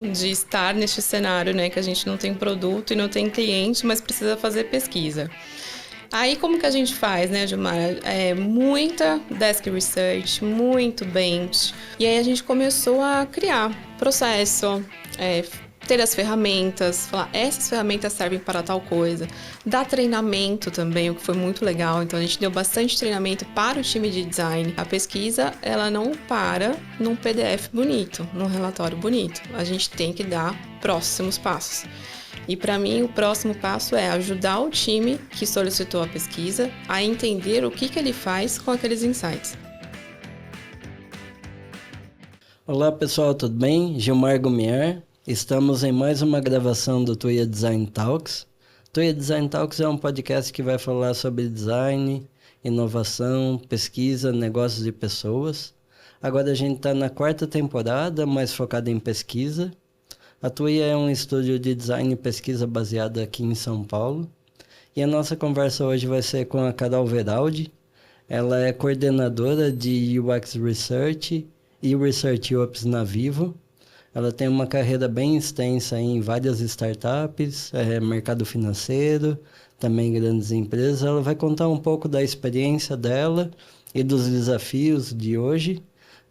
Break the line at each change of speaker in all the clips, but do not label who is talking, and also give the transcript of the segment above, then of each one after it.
de estar neste cenário, né, que a gente não tem produto e não tem cliente, mas precisa fazer pesquisa. Aí como que a gente faz, né, Gilmar? Muita desk research, muito bench. E aí a gente começou a criar processo, ter as ferramentas, falar, essas ferramentas servem para tal coisa. Dar treinamento também, o que foi muito legal. Então a gente deu bastante treinamento para o time de design. A pesquisa, ela não para num PDF bonito, num relatório bonito. A gente tem que dar próximos passos. E para mim, o próximo passo é ajudar o time que solicitou a pesquisa a entender o que ele faz com aqueles insights.
Olá pessoal, tudo bem? Gilmar Gumiar. Estamos em mais uma gravação do Tuya Design Talks. Tuya Design Talks é um podcast que vai falar sobre design, inovação, pesquisa, negócios e pessoas. Agora a gente está na 4ª temporada, mais focada em pesquisa. A Tuya é um estúdio de design e pesquisa baseado aqui em São Paulo. E a nossa conversa hoje vai ser com a Carol Veraldi. Ela é coordenadora de UX Research e Research Ops na Vivo. Ela tem uma carreira bem extensa em várias startups, mercado financeiro, também grandes empresas. Ela vai contar um pouco da experiência dela e dos desafios de hoje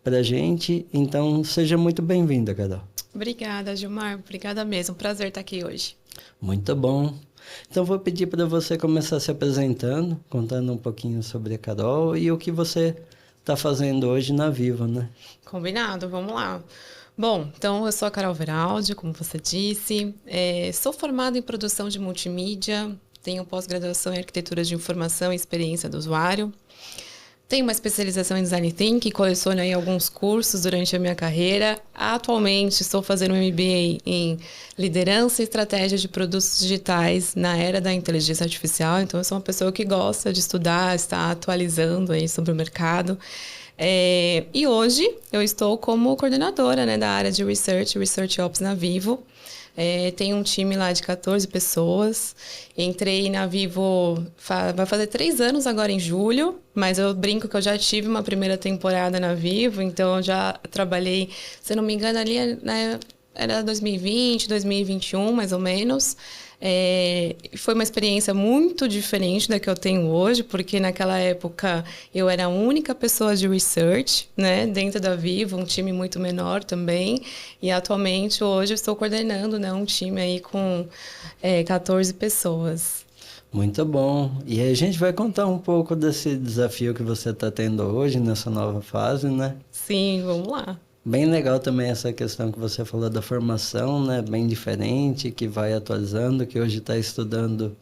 para a gente. Então, seja muito bem-vinda, Carol.
Obrigada, Gilmar. Obrigada mesmo. Prazer estar aqui hoje.
Muito bom. Então, vou pedir para você começar se apresentando, contando um pouquinho sobre a Carol e o que você está fazendo hoje na Vivo, né?
Combinado, vamos lá. Bom, então eu sou a Carol Veraldi, como você disse. Sou formada em produção de multimídia, tenho pós-graduação em arquitetura de informação e experiência do usuário. Tenho uma especialização em Design Thinking, coleciono aí alguns cursos durante a minha carreira. Atualmente estou fazendo um MBA em liderança e estratégia de produtos digitais na era da inteligência artificial. Então eu sou uma pessoa que gosta de estudar, está atualizando aí sobre o mercado. E hoje eu estou como coordenadora, né, da área de Research Ops na Vivo. Tenho um time lá de 14 pessoas. Entrei na Vivo, vai fazer 3 anos agora em julho, mas eu brinco que eu já tive uma primeira temporada na Vivo, então eu já trabalhei, se não me engano, ali, né, era 2020, 2021, mais ou menos. Foi uma experiência muito diferente da que eu tenho hoje, porque naquela época eu era a única pessoa de research, né, dentro da Vivo, um time muito menor também, e atualmente hoje eu estou coordenando, né, um time aí com 14 pessoas.
Muito bom. E aí a gente vai contar um pouco desse desafio que você está tendo hoje, nessa nova fase, né?
Sim, vamos lá.
Bem legal também essa questão que você falou da formação, né? Bem diferente, que vai atualizando, que hoje está estudando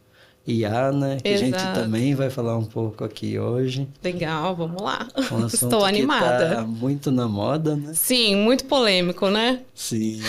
IA, né? Que
Exato.
a gente também vai falar um pouco aqui hoje.
Legal, vamos lá.
Um assunto
Estou animada.
Que tá muito na moda, né?
Sim, muito polêmico, né?
Sim.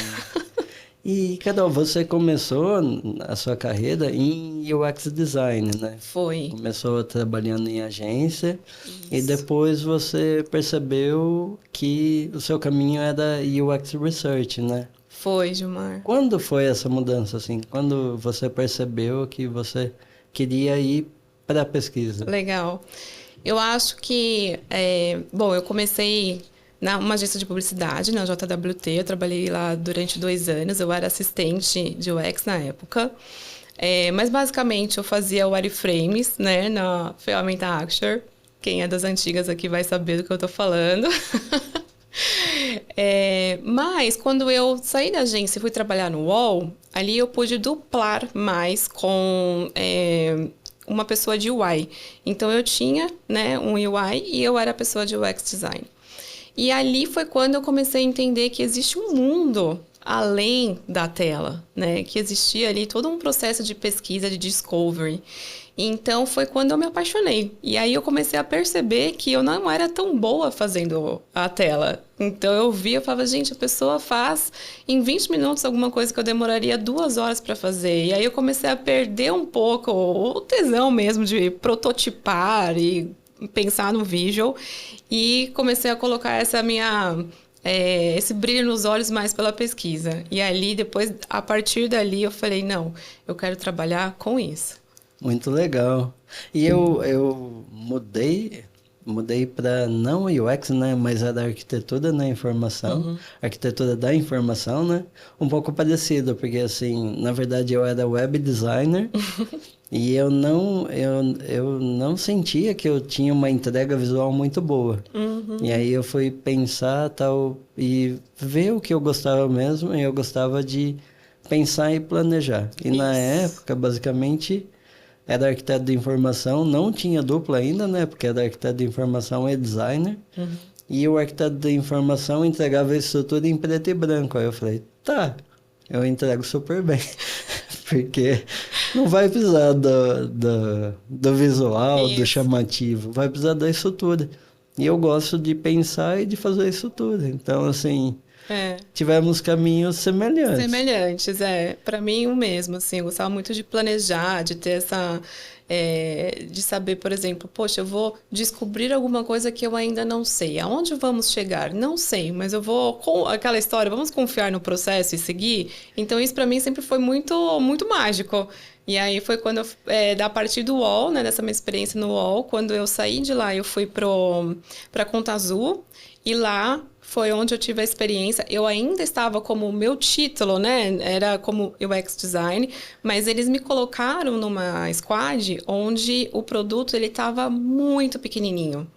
E, Carol, você começou a sua carreira em UX Design, né?
Foi.
Começou trabalhando em agência.
Isso.
E depois você percebeu que o seu caminho era UX Research, né?
Foi, Gilmar.
Quando foi essa mudança, assim? Quando você percebeu que você queria ir para a pesquisa?
Legal. Eu acho que, bom, eu comecei numa agência de publicidade, na JWT, eu trabalhei lá durante 2 anos, eu era assistente de UX na época. Mas basicamente eu fazia wireframes, né, na ferramenta Axure. Quem é das antigas aqui vai saber do que eu tô falando. Mas quando eu saí da agência e fui trabalhar no UOL, ali eu pude duplar mais com uma pessoa de UI. Então eu tinha, né, um UI e eu era a pessoa de UX Design. E ali foi quando eu comecei a entender que existe um mundo além da tela, né? Que existia ali todo um processo de pesquisa, de discovery. Então, foi quando eu me apaixonei. E aí, eu comecei a perceber que eu não era tão boa fazendo a tela. Então, eu via, eu falava, gente, a pessoa faz em 20 minutos alguma coisa que eu demoraria 2 horas para fazer. E aí, eu comecei a perder um pouco o tesão mesmo de prototipar e pensar no visual. E comecei a colocar esse brilho nos olhos mais pela pesquisa. E ali, depois, a partir dali, eu falei, não, eu quero trabalhar com isso.
Muito legal. E eu mudei mudei para não UX, né, mas era arquitetura da informação, arquitetura da informação, né, um pouco parecido, porque assim, na verdade eu era web designer e eu não sentia que eu tinha uma entrega visual muito boa. E aí eu fui pensar tal e ver o que eu gostava mesmo, e eu gostava de pensar e planejar. E na
Isso.
época, basicamente, era arquiteto de informação, não tinha dupla ainda, né? Porque era arquiteto de informação e designer. E o arquiteto de informação entregava a estrutura em preto e branco. Aí eu falei, tá, eu entrego super bem. Porque não vai precisar do visual, do
Isso.
chamativo, vai precisar da estrutura. E eu gosto de pensar e de fazer isso tudo. Então, assim,
É.
tivemos caminhos semelhantes.
Semelhantes, é. Para mim, o mesmo, assim. Eu gostava muito de planejar, de ter essa... de saber, por exemplo, poxa, eu vou descobrir alguma coisa que eu ainda não sei. Aonde vamos chegar? Não sei, mas eu vou... Com aquela história, vamos confiar no processo e seguir? Então, isso para mim sempre foi muito, muito mágico. E aí foi quando a partir do UOL, né, dessa minha experiência no UOL, quando eu saí de lá, eu fui para Conta Azul, e lá foi onde eu tive a experiência. Eu ainda estava como meu título, né? Era como UX Design, mas eles me colocaram numa squad onde o produto ele estava muito pequenininho.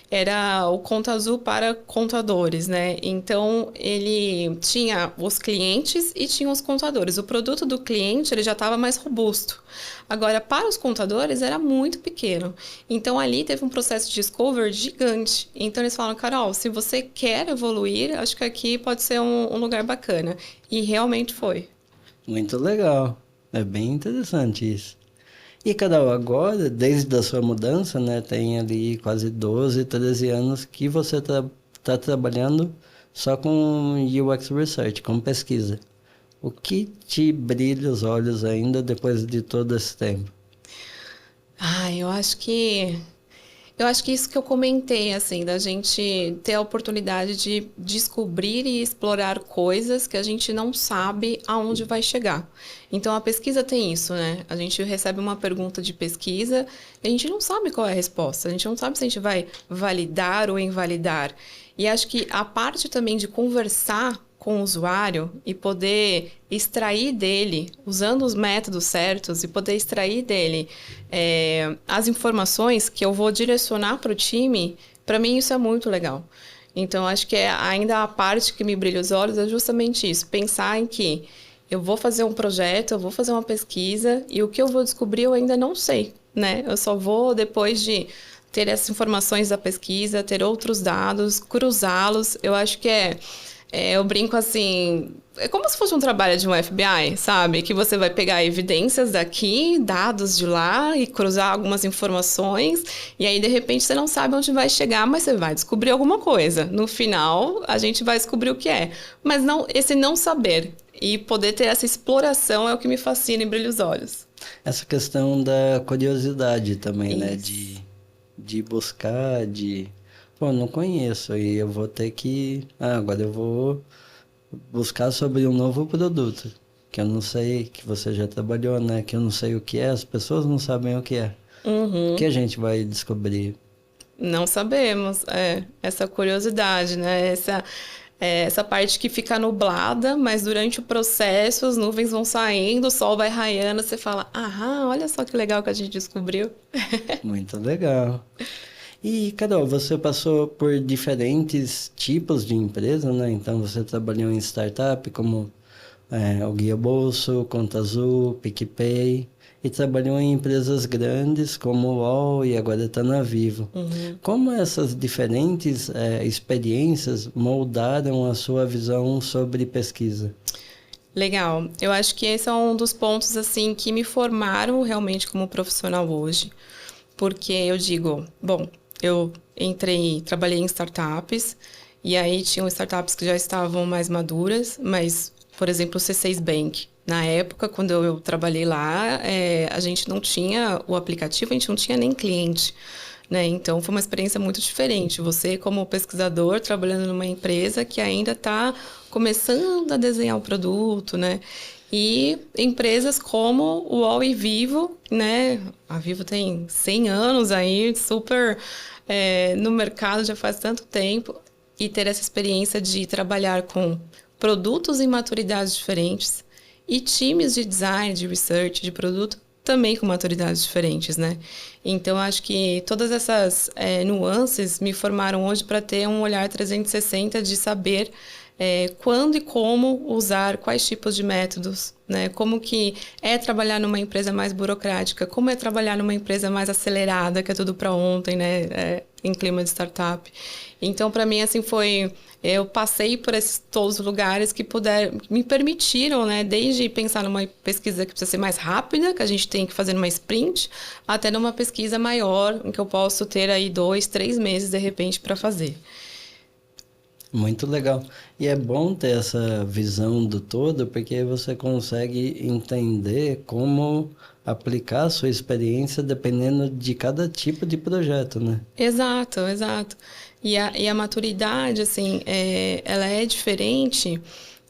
Era o Conta Azul para contadores, né? Então, ele tinha os clientes e tinha os contadores. O produto do cliente, ele já estava mais robusto. Agora, para os contadores, era muito pequeno. Então, ali teve um processo de discovery gigante. Então, eles falaram, Carol, se você quer evoluir, acho que aqui pode ser um lugar bacana. E realmente foi.
Muito legal. É bem interessante isso. E, Carol, agora, desde a sua mudança, né, tem ali quase 12, 13 anos que você tá trabalhando só com UX Research, com pesquisa. O que te brilha os olhos ainda depois de todo esse tempo?
Ah, eu acho que isso que eu comentei, assim, da gente ter a oportunidade de descobrir e explorar coisas que a gente não sabe aonde vai chegar. Então, a pesquisa tem isso, né? A gente recebe uma pergunta de pesquisa e a gente não sabe qual é a resposta. A gente não sabe se a gente vai validar ou invalidar. E acho que a parte também de conversar com o usuário e poder extrair dele, usando os métodos certos, e poder extrair dele as informações que eu vou direcionar para o time, para mim isso é muito legal. Então, acho que ainda a parte que me brilha os olhos é justamente isso, pensar em que eu vou fazer um projeto, eu vou fazer uma pesquisa, e o que eu vou descobrir eu ainda não sei, né? Eu só vou, depois de ter essas informações da pesquisa, ter outros dados, cruzá-los, eu acho que eu brinco assim, é como se fosse um trabalho de um FBI, sabe? Que você vai pegar evidências daqui, dados de lá e cruzar algumas informações, e aí de repente você não sabe onde vai chegar, mas você vai descobrir alguma coisa. No final, a gente vai descobrir o que é. Mas não, esse não saber e poder ter essa exploração é o que me fascina e brilha os olhos.
Essa questão da curiosidade também, né?
Isso.
De buscar, de... Pô, não conheço, e eu vou ter que... Ah, agora eu vou buscar sobre um novo produto, que eu não sei, que você já trabalhou, né? Que eu não sei o que é, as pessoas não sabem o que é. O que a gente vai descobrir?
Não sabemos, essa curiosidade, né? Essa parte que fica nublada, mas durante o processo as nuvens vão saindo, o sol vai raiando, você fala, ah, olha só que legal que a gente descobriu.
Muito legal. E, Carol, você passou por diferentes tipos de empresa, né? Então, você trabalhou em startup como o Guia Bolso, Conta Azul, PicPay, e trabalhou em empresas grandes como o UOL e agora está na Vivo. Como essas diferentes experiências moldaram a sua visão sobre pesquisa?
Legal. Eu acho que esse é um dos pontos assim que me formaram realmente como profissional hoje. Porque eu digo, bom, eu trabalhei em startups, e aí tinham startups que já estavam mais maduras, mas, por exemplo, o C6 Bank. Na época, quando eu trabalhei lá, a gente não tinha o aplicativo, a gente não tinha nem cliente, né? Então, foi uma experiência muito diferente. Você, como pesquisador, trabalhando numa empresa que ainda está começando a desenhar o produto, né? E empresas como o UOL e Vivo, né? A Vivo tem 100 anos aí, super no mercado já faz tanto tempo. E ter essa experiência de trabalhar com produtos em maturidades diferentes e times de design, de research, de produto também com maturidades diferentes, né? Então, acho que todas essas nuances me formaram hoje para ter um olhar 360 de saber quando e como usar quais tipos de métodos, né? Como que é trabalhar numa empresa mais burocrática, como é trabalhar numa empresa mais acelerada, que é tudo para ontem, né? Em clima de startup. Então, para mim, assim, eu passei por todos os lugares que me permitiram, né? Desde pensar numa pesquisa que precisa ser mais rápida, que a gente tem que fazer numa sprint, até numa pesquisa maior, em que eu posso ter aí 2, 3 meses, de repente, para fazer.
Muito legal. E é bom ter essa visão do todo, porque você consegue entender como aplicar a sua experiência dependendo de cada tipo de projeto, né?
Exato, exato. E a maturidade, assim, ela é diferente,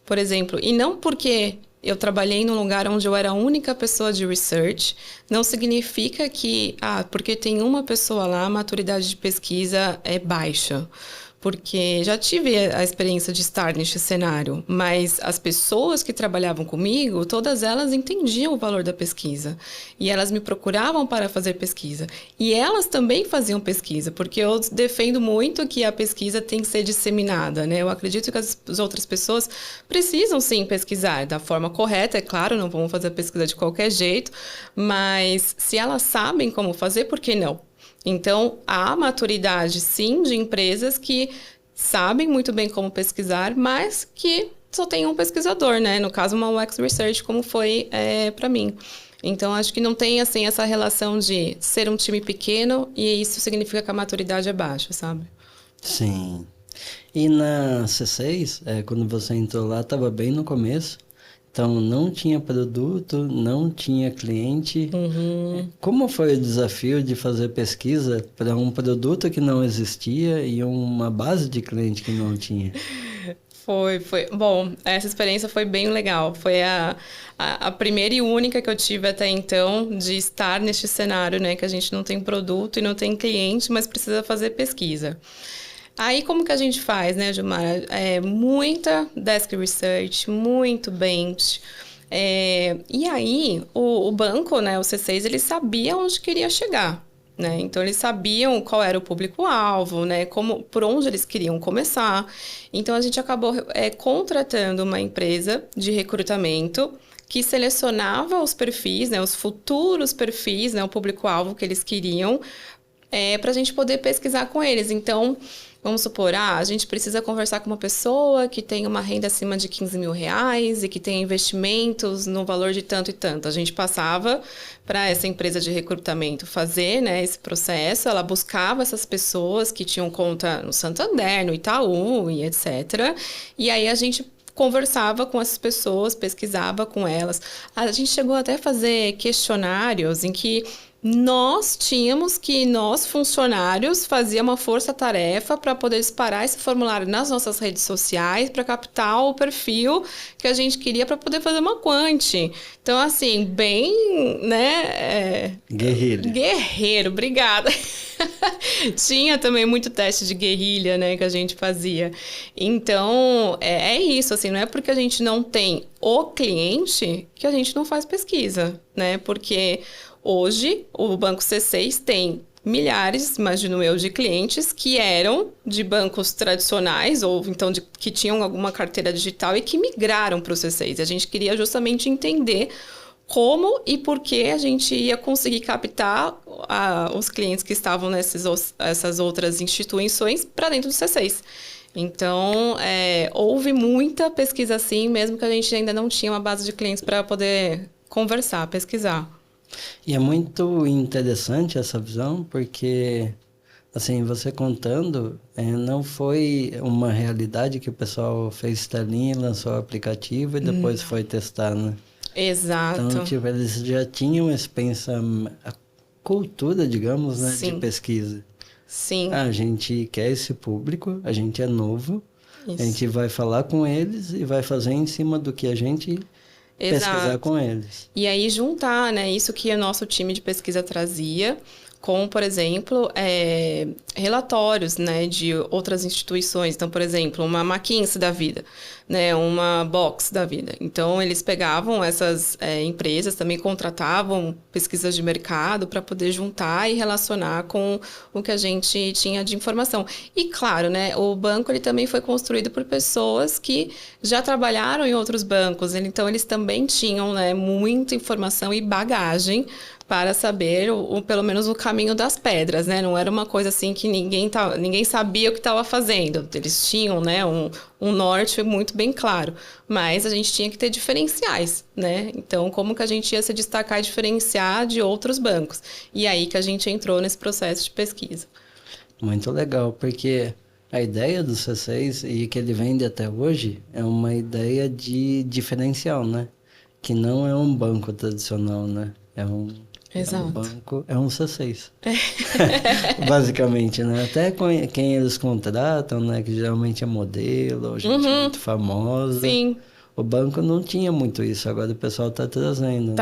por exemplo, e não porque eu trabalhei num lugar onde eu era a única pessoa de research, não significa que, porque tem uma pessoa lá, a maturidade de pesquisa é baixa. Porque já tive a experiência de estar neste cenário, mas as pessoas que trabalhavam comigo, todas elas entendiam o valor da pesquisa. E elas me procuravam para fazer pesquisa. E elas também faziam pesquisa, porque eu defendo muito que a pesquisa tem que ser disseminada, né? Eu acredito que as outras pessoas precisam, sim, pesquisar da forma correta, é claro, não vamos fazer a pesquisa de qualquer jeito, mas se elas sabem como fazer, por que não? Então, há maturidade, sim, de empresas que sabem muito bem como pesquisar, mas que só tem um pesquisador, né? No caso, uma UX Research, como foi para mim. Então, acho que não tem, assim, essa relação de ser um time pequeno e isso significa que a maturidade é baixa, sabe?
Sim. E na C6, quando você entrou lá, estava bem no começo. Então, não tinha produto, não tinha cliente.
Uhum.
Como foi o desafio de fazer pesquisa para um produto que não existia e uma base de cliente que não tinha?
Foi. Bom, essa experiência foi bem legal. Foi a primeira e única que eu tive até então de estar neste cenário, né? Que a gente não tem produto e não tem cliente, mas precisa fazer pesquisa. Aí, como que a gente faz, né, Gilmar? Muita desk research, muito bench. E aí, o banco, né, o C6, ele sabia onde queria chegar, né? Então, eles sabiam qual era o público-alvo, né? Por onde eles queriam começar. Então, a gente acabou contratando uma empresa de recrutamento que selecionava os perfis, né, os futuros perfis, né, o público-alvo que eles queriam, para a gente poder pesquisar com eles. Então, vamos supor, a gente precisa conversar com uma pessoa que tem uma renda acima de 15 mil reais e que tem investimentos no valor de tanto e tanto. A gente passava para essa empresa de recrutamento fazer, né, esse processo, ela buscava essas pessoas que tinham conta no Santander, no Itaú e etc. E aí a gente conversava com essas pessoas, pesquisava com elas. A gente chegou até a fazer questionários em que nós funcionários, fazia uma força-tarefa para poder disparar esse formulário nas nossas redes sociais para captar o perfil que a gente queria para poder fazer uma quant. Então, assim, bem, né? Guerreiro, obrigada. Tinha também muito teste de guerrilha, né, que a gente fazia. Então, é isso, assim, não é porque a gente não tem o cliente que a gente não faz pesquisa, né? Porque hoje, o Banco C6 tem milhares, imagino eu, de clientes que eram de bancos tradicionais ou então que tinham alguma carteira digital e que migraram para o C6. E a gente queria justamente entender como e por que a gente ia conseguir captar os clientes que estavam essas outras instituições para dentro do C6. Então, houve muita pesquisa assim, mesmo que a gente ainda não tinha uma base de clientes para poder conversar, pesquisar.
E é muito interessante essa visão, porque, assim, você contando, não foi uma realidade que o pessoal fez telinha, lançou o aplicativo e depois foi testar, né?
Exato.
Então, tipo, eles já tinham esse a cultura, digamos, né,
Sim.
de pesquisa.
Sim.
A gente quer esse público, a gente é novo, A gente vai falar com eles e vai fazer em cima do que a gente pesquisar com eles.
E aí juntar, né, isso que o nosso time de pesquisa trazia com, por exemplo, relatórios, né, de outras instituições. Então, por exemplo, uma McKinsey da vida, né, uma Box da vida. Então, eles pegavam essas empresas, também contratavam pesquisas de mercado para poder juntar e relacionar com o que a gente tinha de informação. E, claro, né, o banco ele também foi construído por pessoas que já trabalharam em outros bancos. Então, eles também tinham, né, muita informação e bagagem para saber, pelo menos, o caminho das pedras, né? Não era uma coisa assim que ninguém sabia o que estava fazendo. Eles tinham, né, um norte muito bem claro. Mas a gente tinha que ter diferenciais, né? Então, como que a gente ia se destacar e diferenciar de outros bancos? E aí que a gente entrou nesse processo de pesquisa.
Muito legal, porque a ideia do C6 e que ele vende até hoje é uma ideia de diferencial, né? Que não é um banco tradicional, né?
Exato.
É um banco, é um C6. Basicamente, né? Até quem eles contratam, né? Que geralmente é modelo, ou gente muito famosa.
Sim.
O banco não tinha muito isso, agora o pessoal está trazendo.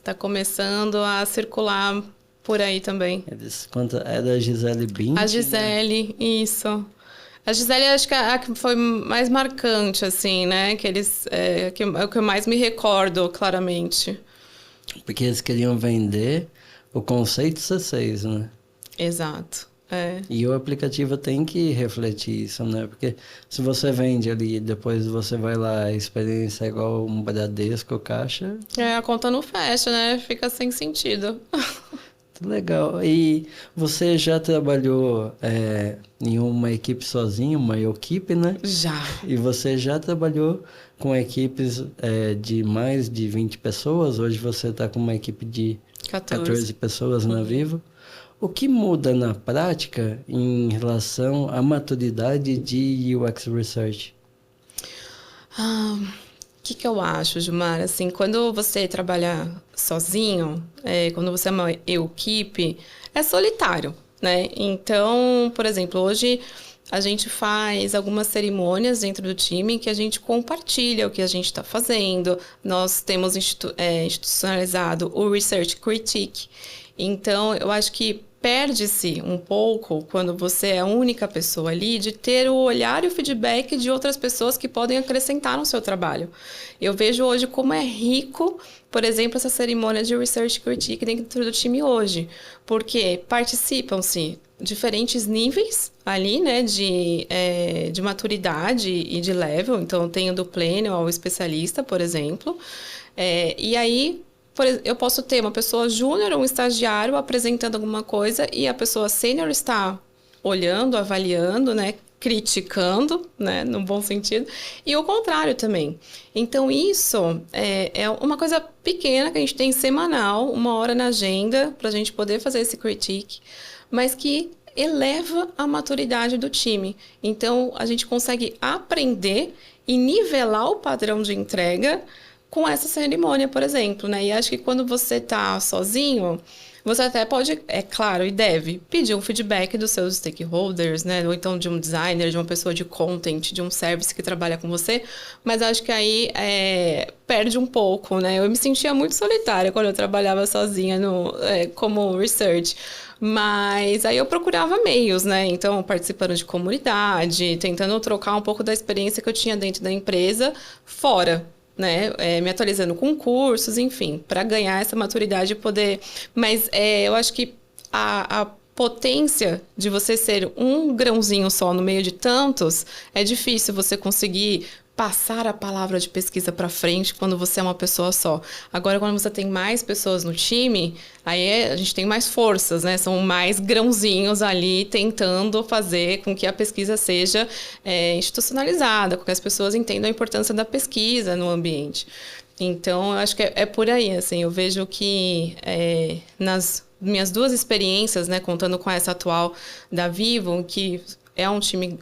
Tá começando a circular por aí também.
É da Gisele Bündchen.
A Gisele, né? Isso. A Gisele, acho que a que foi mais marcante, assim, né? Que eles, é o que eu mais me recordo, claramente.
Porque eles queriam vender o conceito C6, né?
Exato.
E o aplicativo tem que refletir isso, né? Porque se você vende ali e depois você vai lá, a experiência é igual um Bradesco, Caixa...
A conta não fecha, né? Fica sem sentido.
Legal. E você já trabalhou em uma equipe sozinho, uma equipe, né?
Já.
E você já trabalhou com equipes de mais de 20 pessoas? Hoje você está com uma equipe de 14 pessoas na Vivo. O que muda na prática em relação à maturidade de UX Research?
O que eu acho, Gilmar? Assim, quando você trabalha sozinho, quando você é uma equipe, é solitário, né? Então, por exemplo, hoje a gente faz algumas cerimônias dentro do time que a gente compartilha o que a gente está fazendo. Nós temos institucionalizado o Research Critique. Então, eu acho que perde-se um pouco, quando você é a única pessoa ali, de ter o olhar e o feedback de outras pessoas que podem acrescentar no seu trabalho. Eu vejo hoje como é rico, por exemplo, essa cerimônia de Research Critique dentro do time hoje, porque participam-se diferentes níveis ali, né, de maturidade e de level. Então, tem o do pleno ao especialista, por exemplo. E aí, eu posso ter uma pessoa júnior ou um estagiário apresentando alguma coisa e a pessoa sênior está olhando, avaliando, né, criticando, né, no bom sentido, e o contrário também. Então, isso é uma coisa pequena que a gente tem semanal, 1 hora na agenda, para a gente poder fazer esse critique, mas que eleva a maturidade do time. Então, a gente consegue aprender e nivelar o padrão de entrega com essa cerimônia, por exemplo, né? E acho que quando você está sozinho, você até pode, é claro, e deve pedir um feedback dos seus stakeholders, né? Ou então de um designer, de uma pessoa de content, de um service que trabalha com você. Mas acho que aí perde um pouco, né? Eu me sentia muito solitária quando eu trabalhava sozinha como research. Mas aí eu procurava meios, né? Então, participando de comunidade, tentando trocar um pouco da experiência que eu tinha dentro da empresa fora, né, me atualizando com cursos, enfim, para ganhar essa maturidade e poder... Mas eu acho que a potência de você ser um grãozinho só no meio de tantos, é difícil você conseguir passar a palavra de pesquisa para frente quando você é uma pessoa só. Agora, quando você tem mais pessoas no time, aí a gente tem mais forças, né? São mais grãozinhos ali tentando fazer com que a pesquisa seja institucionalizada, com que as pessoas entendam a importância da pesquisa no ambiente. Então, eu acho que é por aí, assim, eu vejo que nas minhas 2 experiências, né, contando com essa atual da Vivo, que é um time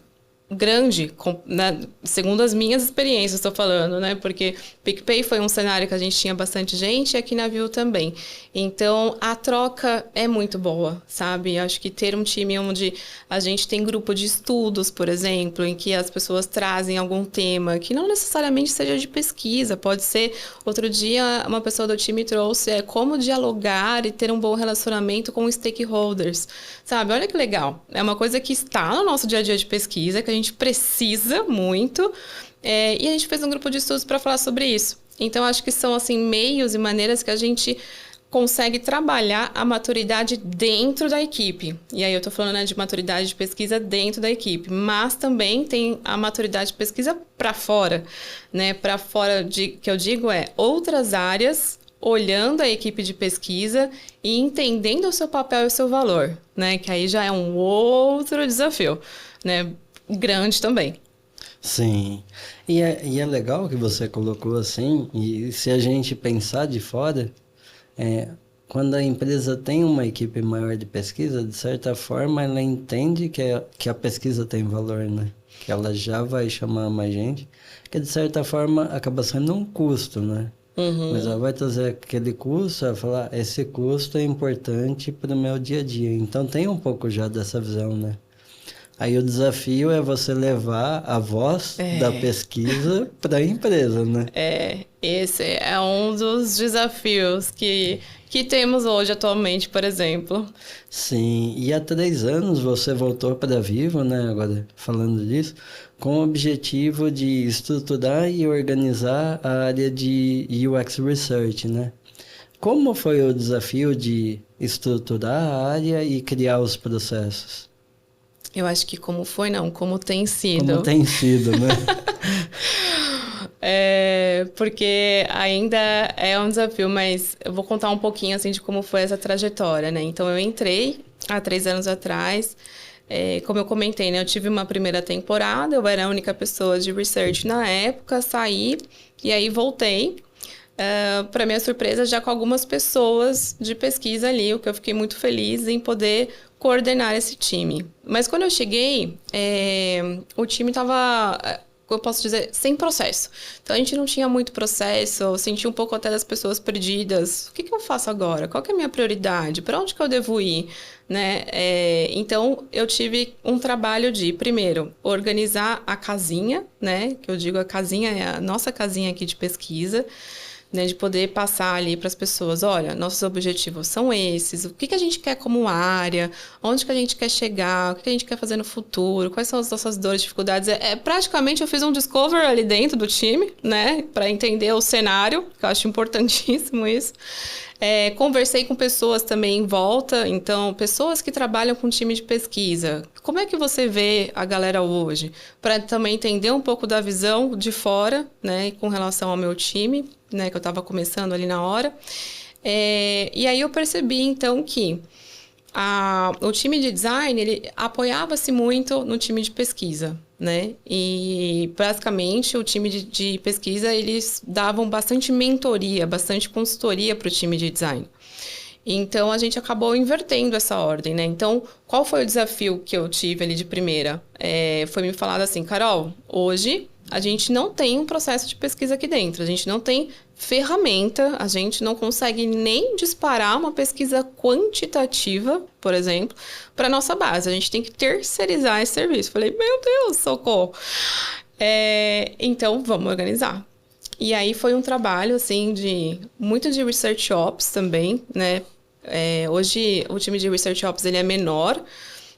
grande, né? Segundo as minhas experiências, estou falando, né? Porque PicPay foi um cenário que a gente tinha bastante gente e aqui na Vivo também. Então, a troca é muito boa, sabe? Acho que ter um time onde a gente tem grupo de estudos, por exemplo, em que as pessoas trazem algum tema que não necessariamente seja de pesquisa, pode ser... Outro dia, uma pessoa do time trouxe como dialogar e ter um bom relacionamento com os stakeholders, sabe? Olha que legal. É uma coisa que está no nosso dia a dia de pesquisa, que a gente precisa muito, e a gente fez um grupo de estudos para falar sobre isso. Então, acho que são assim, meios e maneiras que a gente consegue trabalhar a maturidade dentro da equipe. E aí eu estou falando, né, de maturidade de pesquisa dentro da equipe, mas também tem a maturidade de pesquisa para fora, né? Para fora, que eu digo outras áreas olhando a equipe de pesquisa e entendendo o seu papel e o seu valor, né? Que aí já é um outro desafio, né? Grande também.
Sim, e é legal que você colocou assim, e se a gente pensar de fora, quando a empresa tem uma equipe maior de pesquisa, de certa forma ela entende que a pesquisa tem valor, né? Que ela já vai chamar mais gente, que de certa forma acaba sendo um custo, né? Mas ela vai trazer aquele custo, ela vai falar, esse custo é importante para o meu dia a dia. Então tem um pouco já dessa visão, né? Aí o desafio é você levar a voz da pesquisa para a empresa, né?
Esse é um dos desafios que temos hoje atualmente, por exemplo.
Sim, e há 3 anos você voltou para a Vivo, né? Agora falando disso, com o objetivo de estruturar e organizar a área de UX Research, né? Como foi o desafio de estruturar a área e criar os processos?
Eu acho que como foi, não, como tem sido.
Como tem sido, né?
Porque ainda é um desafio, mas eu vou contar um pouquinho, assim, de como foi essa trajetória, né? Então, eu entrei há 3 anos atrás, como eu comentei, né? Eu tive uma primeira temporada, eu era a única pessoa de research na época, saí, e aí voltei. Para minha surpresa, já com algumas pessoas de pesquisa ali, o que eu fiquei muito feliz em poder coordenar esse time. Mas quando eu cheguei, o time estava, eu posso dizer, sem processo. Então, a gente não tinha muito processo, eu senti um pouco até das pessoas perdidas. O que eu faço agora? Qual que é a minha prioridade? Para onde que eu devo ir? Né? Então, eu tive um trabalho de, primeiro, organizar a casinha, né? Que eu digo, a casinha é a nossa casinha aqui de pesquisa, né, de poder passar ali para as pessoas, olha, nossos objetivos são esses, o que a gente quer como área, onde que a gente quer chegar, o que a gente quer fazer no futuro, quais são as nossas dores, dificuldades. Praticamente eu fiz um discover ali dentro do time, né, para entender o cenário, que eu acho importantíssimo isso. Conversei com pessoas também em volta, então, pessoas que trabalham com time de pesquisa. Como é que você vê a galera hoje? Para também entender um pouco da visão de fora, né, com relação ao meu time, né, que eu estava começando ali na hora. E aí eu percebi, então, que o time de design, ele apoiava-se muito no time de pesquisa, né? E, basicamente, o time de pesquisa, eles davam bastante mentoria, bastante consultoria para o time de design. Então, a gente acabou invertendo essa ordem, né? Então, qual foi o desafio que eu tive ali de primeira? Foi me falado assim, Carol, hoje a gente não tem um processo de pesquisa aqui dentro, a gente não tem ferramenta, a gente não consegue nem disparar uma pesquisa quantitativa, por exemplo, para nossa base. A gente tem que terceirizar esse serviço. Falei, meu Deus, socorro! Então, vamos organizar. E aí foi um trabalho, assim, muito de Research Ops também, né? Hoje, o time de Research Ops, ele é menor,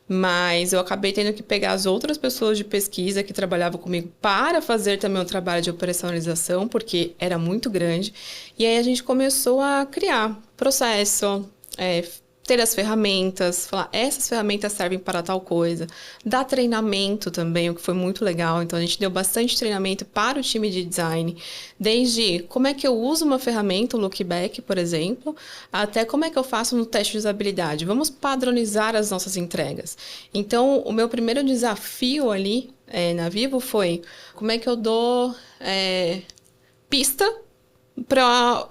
mas eu acabei tendo que pegar as outras pessoas de pesquisa que trabalhavam comigo para fazer também o trabalho de operacionalização, porque era muito grande. E aí a gente começou a criar processo, ter as ferramentas, falar, essas ferramentas servem para tal coisa. Dar treinamento também, o que foi muito legal. Então, a gente deu bastante treinamento para o time de design. Desde como é que eu uso uma ferramenta, um lookback, por exemplo, até como é que eu faço no teste de usabilidade. Vamos padronizar as nossas entregas. Então, o meu primeiro desafio ali na Vivo foi como é que eu dou pista para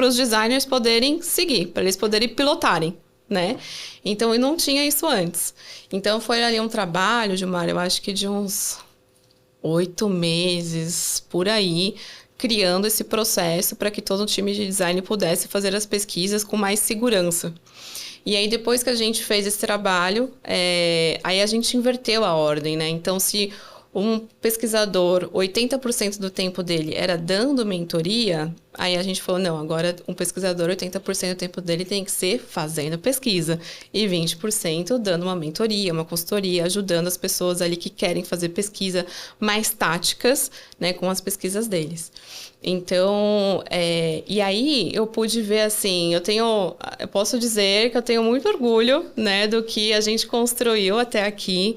os designers poderem seguir, para eles poderem pilotarem. né? Então, eu não tinha isso antes. Então, foi ali um trabalho, Gilmar, eu acho que de uns 8 meses, por aí, criando esse processo para que todo o time de design pudesse fazer as pesquisas com mais segurança. E aí, depois que a gente fez esse trabalho, aí a gente inverteu a ordem, né? Então, se um pesquisador, 80% do tempo dele era dando mentoria, aí a gente falou, não, agora um pesquisador, 80% do tempo dele tem que ser fazendo pesquisa. E 20% dando uma mentoria, uma consultoria, ajudando as pessoas ali que querem fazer pesquisa mais táticas, né, com as pesquisas deles. Então, e aí eu pude ver assim, eu posso dizer que eu tenho muito orgulho, né, do que a gente construiu até aqui,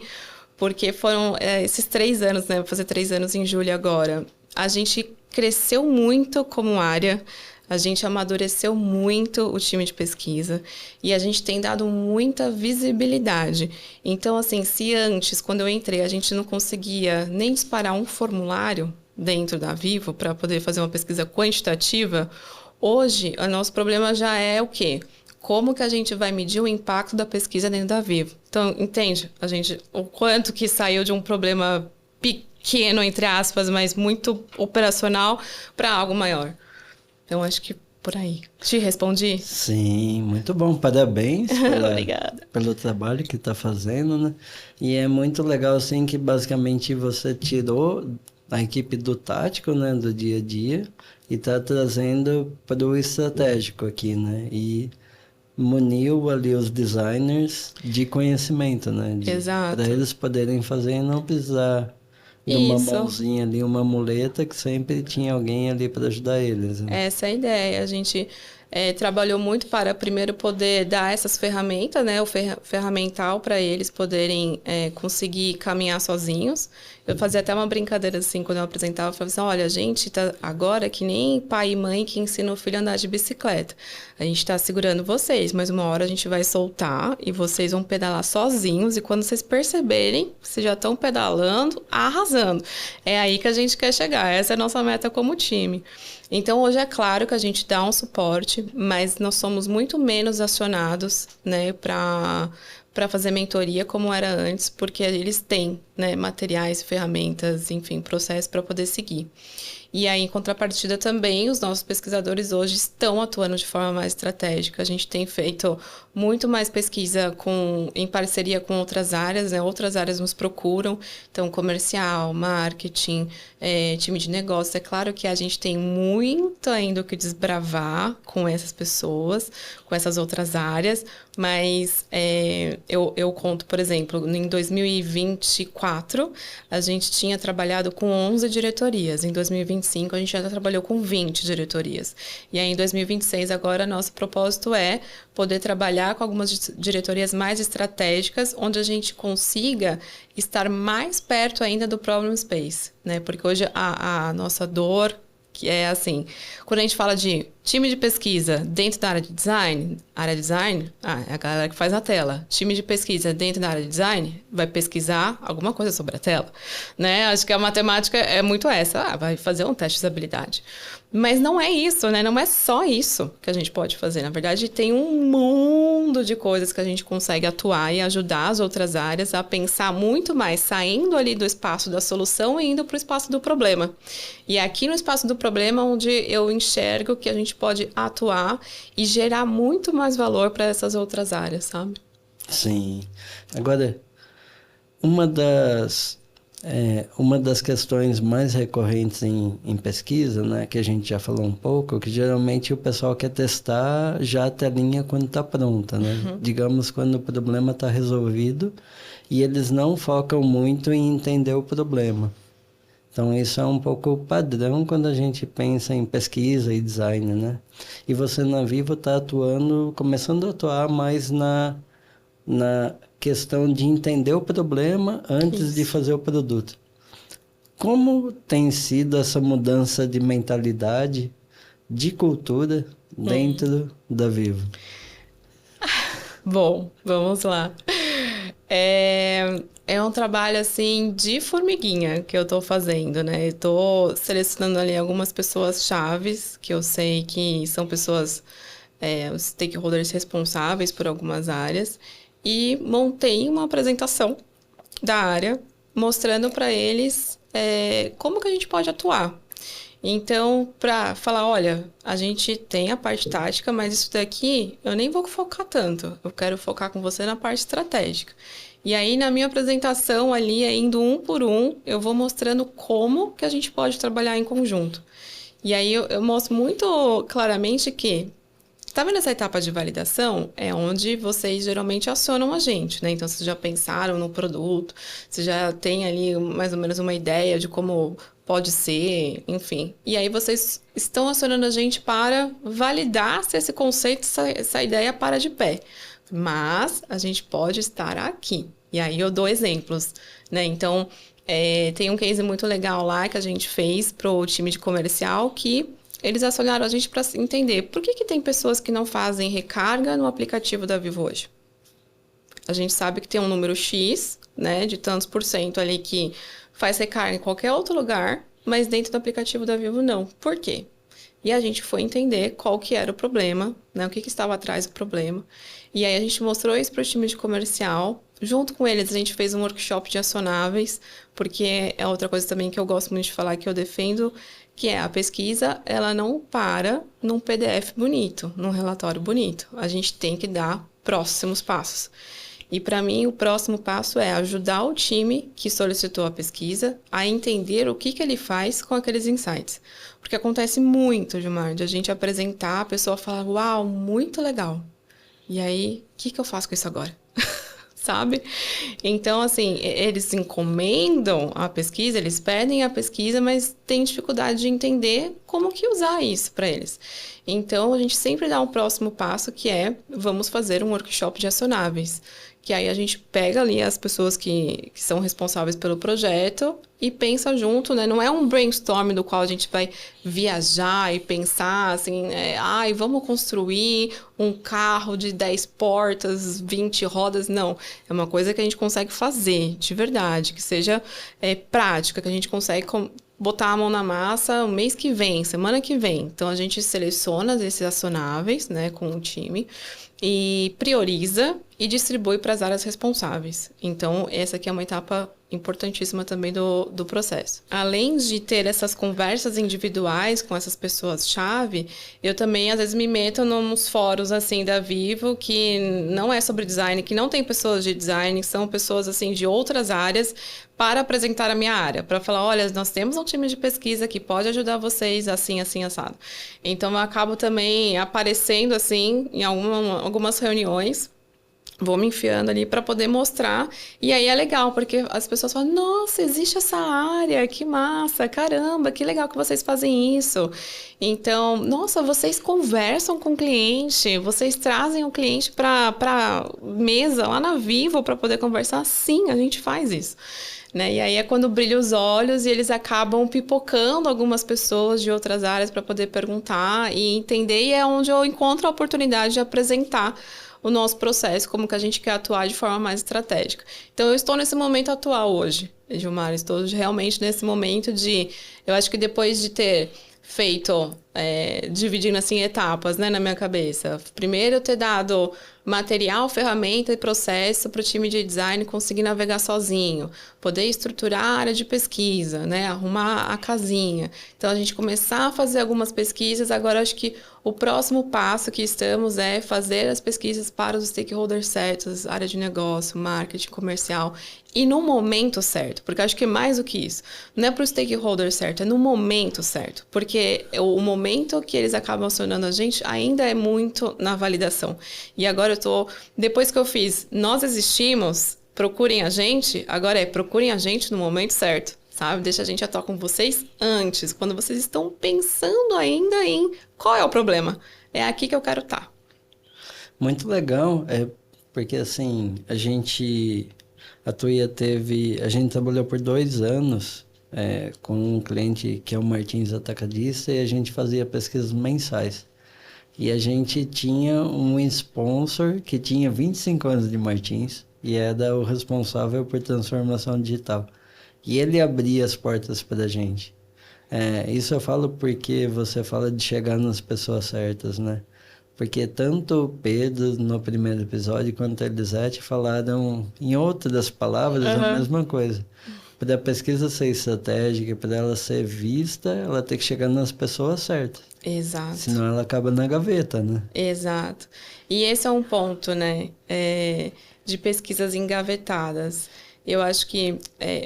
porque foram esses 3 anos, né, vou fazer 3 anos em julho agora. A gente cresceu muito como área, a gente amadureceu muito o time de pesquisa e a gente tem dado muita visibilidade. Então, assim, se antes, quando eu entrei, a gente não conseguia nem disparar um formulário dentro da Vivo para poder fazer uma pesquisa quantitativa, hoje o nosso problema já é o quê? Como que a gente vai medir o impacto da pesquisa dentro da Vivo? Então, entende? O quanto que saiu de um problema pequeno, entre aspas, mas muito operacional, para algo maior. Então, acho que por aí. Te respondi?
Sim, muito bom. Parabéns
Obrigada.
pelo trabalho que está fazendo, né? E é muito legal, assim, que basicamente você tirou a equipe do tático, né, do dia a dia, e está trazendo para o estratégico aqui, né? E muniu ali os designers de conhecimento, né?
Exato.
Para eles poderem fazer e não precisar de uma mãozinha ali, uma muleta, que sempre tinha alguém ali para ajudar eles. Né?
Essa é a ideia. A gente trabalhou muito para primeiro poder dar essas ferramentas, né? O ferramental para eles poderem conseguir caminhar sozinhos. Eu fazia até uma brincadeira assim, quando eu apresentava, eu falava assim, olha, a gente tá agora que nem pai e mãe que ensina o filho a andar de bicicleta. A gente está segurando vocês, mas uma hora a gente vai soltar e vocês vão pedalar sozinhos e quando vocês perceberem, vocês já estão pedalando, arrasando. É aí que a gente quer chegar. Essa é a nossa meta como time. Então, hoje é claro que a gente dá um suporte, mas nós somos muito menos acionados, né, para fazer mentoria como era antes, porque eles têm, né, materiais, ferramentas, enfim, processos para poder seguir. E aí, em contrapartida também, os nossos pesquisadores hoje estão atuando de forma mais estratégica. A gente tem feito muito mais pesquisa em parceria com outras áreas, né? Outras áreas nos procuram, então comercial, marketing, time de negócio. É claro que a gente tem muito ainda o que desbravar com essas pessoas, com essas outras áreas, mas eu conto, por exemplo, em 2024, a gente tinha trabalhado com 11 diretorias. Em 2025, a gente já trabalhou com 20 diretorias. E aí, em 2026, agora, nosso propósito é poder trabalhar com algumas diretorias mais estratégicas, onde a gente consiga estar mais perto ainda do problem space, né? Porque hoje a nossa dor, que é assim, quando a gente fala de time de pesquisa dentro da área de design, é a galera que faz na tela. Time de pesquisa dentro da área de design vai pesquisar alguma coisa sobre a tela, né? Acho que a matemática é muito essa, vai fazer um teste de usabilidade. Mas não é isso, né? Não é só isso que a gente pode fazer. Na verdade, tem um mundo de coisas que a gente consegue atuar e ajudar as outras áreas a pensar muito mais, saindo ali do espaço da solução e indo para o espaço do problema. E é aqui no espaço do problema onde eu enxergo que a gente pode atuar e gerar muito mais valor para essas outras áreas, sabe?
Sim. Agora, uma das questões mais recorrentes em pesquisa, né, que a gente já falou um pouco, que geralmente o pessoal quer testar já a telinha quando está pronta, né? Uhum. Digamos, quando o problema está resolvido e eles não focam muito em entender o problema. Então, isso é um pouco padrão quando a gente pensa em pesquisa e design, né? E você na Vivo está começando a atuar mais na questão de entender o problema antes de fazer o produto. Como tem sido essa mudança de mentalidade, de cultura dentro da Vivo?
Bom, vamos lá. É um trabalho, assim, de formiguinha que eu tô fazendo, né? Eu tô selecionando ali algumas pessoas chaves, que eu sei que são pessoas os stakeholders responsáveis por algumas áreas e montei uma apresentação da área, mostrando para eles como que a gente pode atuar. Então, para falar, olha, a gente tem a parte tática, mas isso daqui eu nem vou focar tanto. Eu quero focar com você na parte estratégica. E aí, na minha apresentação ali, indo um por um, eu vou mostrando como que a gente pode trabalhar em conjunto. E aí, eu mostro muito claramente que tá vendo essa etapa de validação? É onde vocês geralmente acionam a gente, né? Então, vocês já pensaram no produto, vocês já têm ali mais ou menos uma ideia de como pode ser, enfim. E aí, vocês estão acionando a gente para validar se esse conceito, essa ideia para de pé. Mas a gente pode estar aqui. E aí, eu dou exemplos, né? Então, tem um case muito legal lá que a gente fez para o time de comercial que eles acionaram a gente para entender por que tem pessoas que não fazem recarga no aplicativo da Vivo hoje. A gente sabe que tem um número X, né, de tantos por cento ali que faz recarga em qualquer outro lugar, mas dentro do aplicativo da Vivo não. Por quê? E a gente foi entender qual que era o problema, né, o que estava atrás do problema. E aí a gente mostrou isso para o time de comercial. Junto com eles, a gente fez um workshop de acionáveis, porque é outra coisa também que eu gosto muito de falar, que eu defendo, que é a pesquisa, ela não para num PDF bonito, num relatório bonito. A gente tem que dar próximos passos. E para mim, o próximo passo é ajudar o time que solicitou a pesquisa a entender o que ele faz com aqueles insights. Porque acontece muito, Gilmar, de a gente apresentar, a pessoa fala, uau, muito legal. E aí, o que eu faço com isso agora? Sabe? Então, assim, eles encomendam a pesquisa, eles pedem a pesquisa, mas têm dificuldade de entender como que usar isso para eles. Então, a gente sempre dá um próximo passo, que é, vamos fazer um workshop de acionáveis. Que aí a gente pega ali as pessoas que são responsáveis pelo projeto e pensa junto, né? Não é um brainstorm do qual a gente vai viajar e pensar assim, vamos construir um carro de 10 portas, 20 rodas. Não, é uma coisa que a gente consegue fazer de verdade, que seja prática, que a gente consegue botar a mão na massa o mês que vem, semana que vem. Então, a gente seleciona esses acionáveis, né, com o time e prioriza e distribui para as áreas responsáveis. Então, essa aqui é uma etapa importantíssima também do processo. Além de ter essas conversas individuais com essas pessoas-chave, eu também, às vezes, me meto nos fóruns, assim, da Vivo, que não é sobre design, que não tem pessoas de design, são pessoas, assim, de outras áreas, para apresentar a minha área, para falar, olha, nós temos um time de pesquisa que pode ajudar vocês assim, assim, assado. Então, eu acabo também aparecendo, assim, em algumas reuniões, vou me enfiando ali para poder mostrar. E aí é legal, porque as pessoas falam, nossa, existe essa área, que massa, caramba, que legal que vocês fazem isso. Então, nossa, vocês conversam com o cliente, vocês trazem o cliente para mesa lá na Vivo para poder conversar. Sim, a gente faz isso. Né? E aí é quando brilha os olhos e eles acabam pipocando algumas pessoas de outras áreas para poder perguntar e entender, e é onde eu encontro a oportunidade de apresentar o nosso processo, como que a gente quer atuar de forma mais estratégica. Então, eu estou nesse momento atual hoje, Gilmar, estou realmente nesse momento eu acho que depois de ter feito, dividindo assim etapas, né, na minha cabeça. Primeiro, eu ter dado material, ferramenta e processo para o time de design conseguir navegar sozinho, poder estruturar a área de pesquisa, né, arrumar a casinha. Então, a gente começar a fazer algumas pesquisas. Agora, acho que o próximo passo que estamos é fazer as pesquisas para os stakeholders certos, área de negócio, marketing, comercial, e no momento certo, porque acho que é mais do que isso. Não é para o stakeholder certo, é no momento certo, porque o momento que eles acabam acionando a gente ainda é muito na validação. E agora depois que eu fiz, nós existimos, procurem a gente, agora procurem a gente no momento certo. Sabe? Deixa a gente atuar com vocês antes, quando vocês estão pensando ainda em qual é o problema. É aqui que eu quero estar.
Muito legal, porque assim, a gente trabalhou por 2 anos com um cliente que é o Martins Atacadista, e a gente fazia pesquisas mensais. E a gente tinha um sponsor que tinha 25 anos de Martins e era o responsável por transformação digital. E ele abria as portas para a gente. Isso eu falo porque você fala de chegar nas pessoas certas, né? Porque tanto o Pedro no primeiro episódio quanto a Elisete falaram em outras palavras a mesma coisa. Para a pesquisa ser estratégica, para ela ser vista, ela tem que chegar nas pessoas certas.
Exato.
Senão ela acaba na gaveta, né?
Exato. E esse é um ponto, né, de pesquisas engavetadas. Eu acho que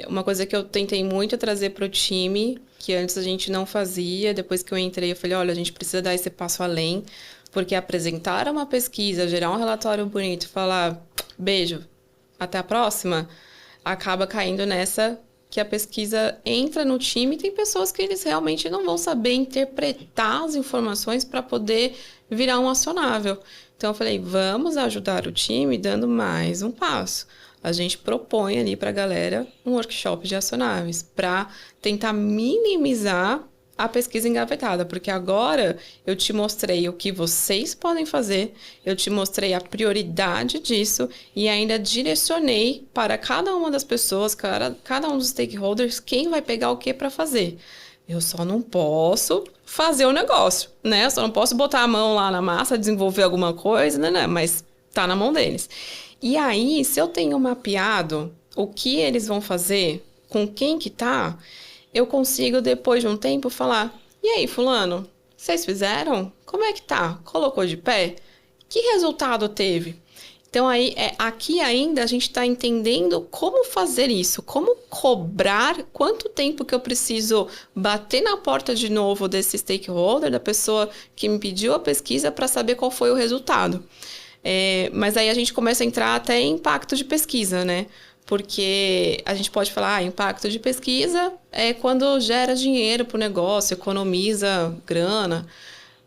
uma coisa que eu tentei muito trazer para o time, que antes a gente não fazia, depois que eu entrei, eu falei, olha, a gente precisa dar esse passo além, porque apresentar uma pesquisa, gerar um relatório bonito, falar, beijo, até a próxima, acaba caindo nessa que a pesquisa entra no time e tem pessoas que eles realmente não vão saber interpretar as informações para poder virar um acionável. Então, eu falei, vamos ajudar o time dando mais um passo. A gente propõe ali para a galera um workshop de acionáveis para tentar minimizar a pesquisa engavetada, porque agora eu te mostrei o que vocês podem fazer, eu te mostrei a prioridade disso e ainda direcionei para cada uma das pessoas, cada um dos stakeholders, quem vai pegar o que para fazer. Eu só não posso fazer o negócio, né? Eu só não posso botar a mão lá na massa, desenvolver alguma coisa, né? Mas tá na mão deles. E aí, se eu tenho mapeado o que eles vão fazer, com quem que tá, eu consigo, depois de um tempo, falar, e aí, fulano, vocês fizeram? Como é que tá? Colocou de pé? Que resultado teve? Então, aí, aqui ainda a gente está entendendo como fazer isso, como cobrar, quanto tempo que eu preciso bater na porta de novo desse stakeholder, da pessoa que me pediu a pesquisa, para saber qual foi o resultado. Mas aí a gente começa a entrar até em impacto de pesquisa, né? Porque a gente pode falar, impacto de pesquisa é quando gera dinheiro para o negócio, economiza grana.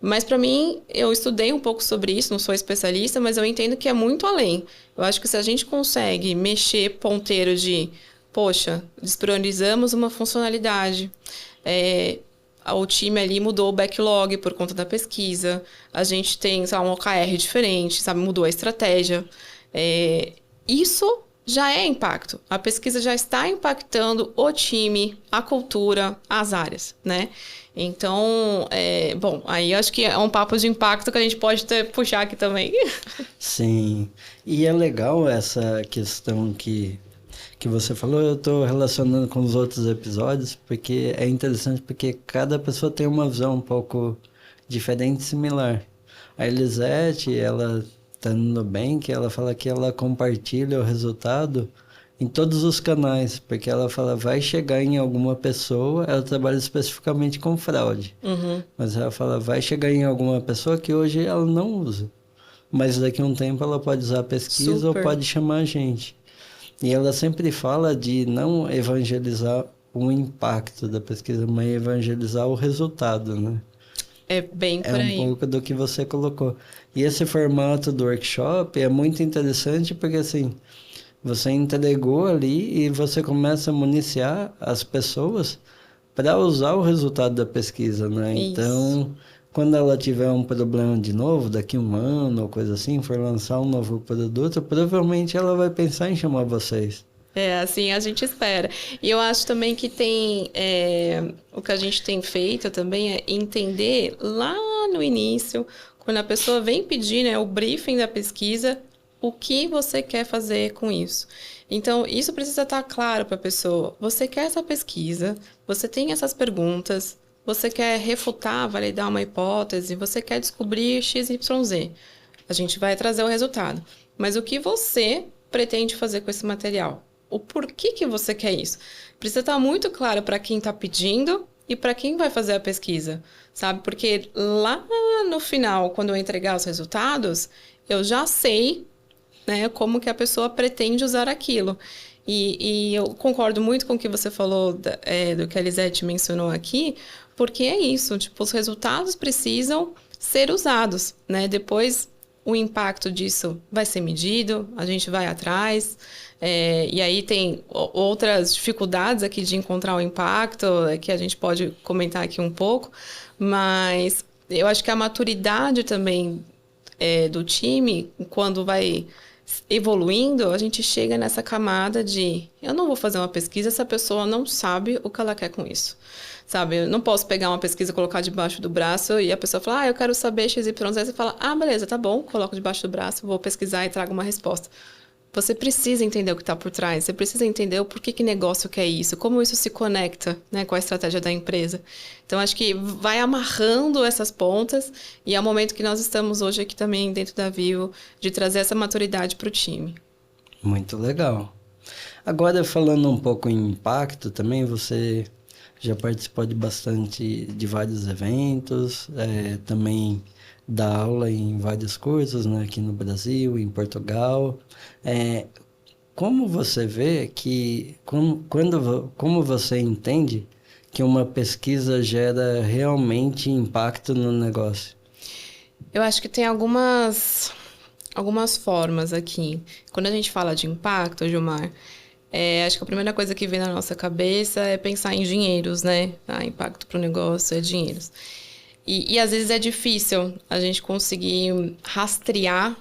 Mas para mim, eu estudei um pouco sobre isso, não sou especialista, mas eu entendo que é muito além. Eu acho que se a gente consegue mexer ponteiro de, poxa, despriorizamos uma funcionalidade, o time ali mudou o backlog por conta da pesquisa, a gente tem, sabe, um OKR diferente, sabe, mudou a estratégia. Isso já é impacto. A pesquisa já está impactando o time, a cultura, as áreas, né? Então, bom, aí eu acho que é um papo de impacto que a gente pode puxar aqui também.
Sim, e é legal essa questão que você falou, eu estou relacionando com os outros episódios, porque é interessante, porque cada pessoa tem uma visão um pouco diferente e similar. A Elisete, ela tá no Nubank, ela fala que ela compartilha o resultado em todos os canais, porque ela fala, vai chegar em alguma pessoa, ela trabalha especificamente com fraude, mas ela fala, vai chegar em alguma pessoa que hoje ela não usa, mas daqui a um tempo ela pode usar a pesquisa Super. Ou pode chamar a gente. E ela sempre fala de não evangelizar o impacto da pesquisa, mas evangelizar o resultado, né?
É bem por aí.
É um pouco do que você colocou. E esse formato do workshop é muito interessante porque, assim, você entregou ali e você começa a municiar as pessoas para usar o resultado da pesquisa, né? Isso. Então, quando ela tiver um problema de novo, daqui a um ano ou coisa assim, for lançar um novo produto, provavelmente ela vai pensar em chamar vocês.
Assim a gente espera. E eu acho também que tem... o que a gente tem feito também é entender lá no início, quando a pessoa vem pedir, né, o briefing da pesquisa, o que você quer fazer com isso. Então, isso precisa estar claro para a pessoa. Você quer essa pesquisa, você tem essas perguntas, você quer refutar, validar uma hipótese, você quer descobrir XYZ. A gente vai trazer o resultado. Mas o que você pretende fazer com esse material? O porquê que você quer isso? Precisa estar muito claro para quem está pedindo e para quem vai fazer a pesquisa, sabe? Porque lá no final, quando eu entregar os resultados, eu já sei, né, como que a pessoa pretende usar aquilo. E eu concordo muito com o que você falou do que a Elisete mencionou aqui, porque é isso, tipo, os resultados precisam ser usados, né? Depois o impacto disso vai ser medido, a gente vai atrás, e aí tem outras dificuldades aqui de encontrar o impacto, que a gente pode comentar aqui um pouco, mas eu acho que a maturidade também do time, quando vai evoluindo, a gente chega nessa camada de eu não vou fazer uma pesquisa se a pessoa não sabe o que ela quer com isso. sabe? Eu não posso pegar uma pesquisa, colocar debaixo do braço e a pessoa fala, eu quero saber XYZ. Você fala, beleza, tá bom, coloco debaixo do braço, vou pesquisar e trago uma resposta. Você precisa entender o que está por trás, você precisa entender o porquê que negócio quer isso, como isso se conecta, né, com a estratégia da empresa. Então, acho que vai amarrando essas pontas e é o momento que nós estamos hoje aqui também dentro da Vivo, de trazer essa maturidade para o time.
Muito legal. Agora, falando um pouco em impacto também, você já participou de vários eventos, também dá aula em vários cursos, né, aqui no Brasil, em Portugal. Como você vê que, como você entende que uma pesquisa gera realmente impacto no negócio?
Eu acho que tem algumas formas aqui. Quando a gente fala de impacto, Gilmar, acho que a primeira coisa que vem na nossa cabeça é pensar em dinheiros, né? Impacto para o negócio é dinheiros. E às vezes é difícil a gente conseguir rastrear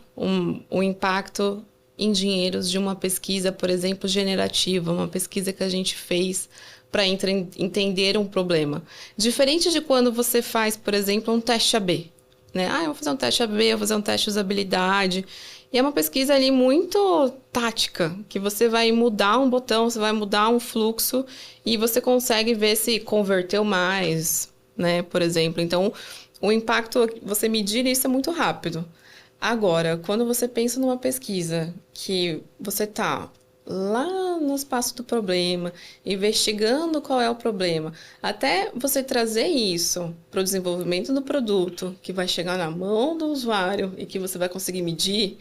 o impacto em dinheiros de uma pesquisa, por exemplo, generativa, uma pesquisa que a gente fez para entender um problema. Diferente de quando você faz, por exemplo, um teste AB, né? Eu vou fazer um teste AB, vou fazer um teste de usabilidade. E é uma pesquisa ali muito tática, que você vai mudar um botão, você vai mudar um fluxo e você consegue ver se converteu mais, né? Por exemplo. Então, o impacto, você medir isso é muito rápido. Agora, quando você pensa numa pesquisa que você está lá no espaço do problema, investigando qual é o problema, até você trazer isso para o desenvolvimento do produto, que vai chegar na mão do usuário e que você vai conseguir medir,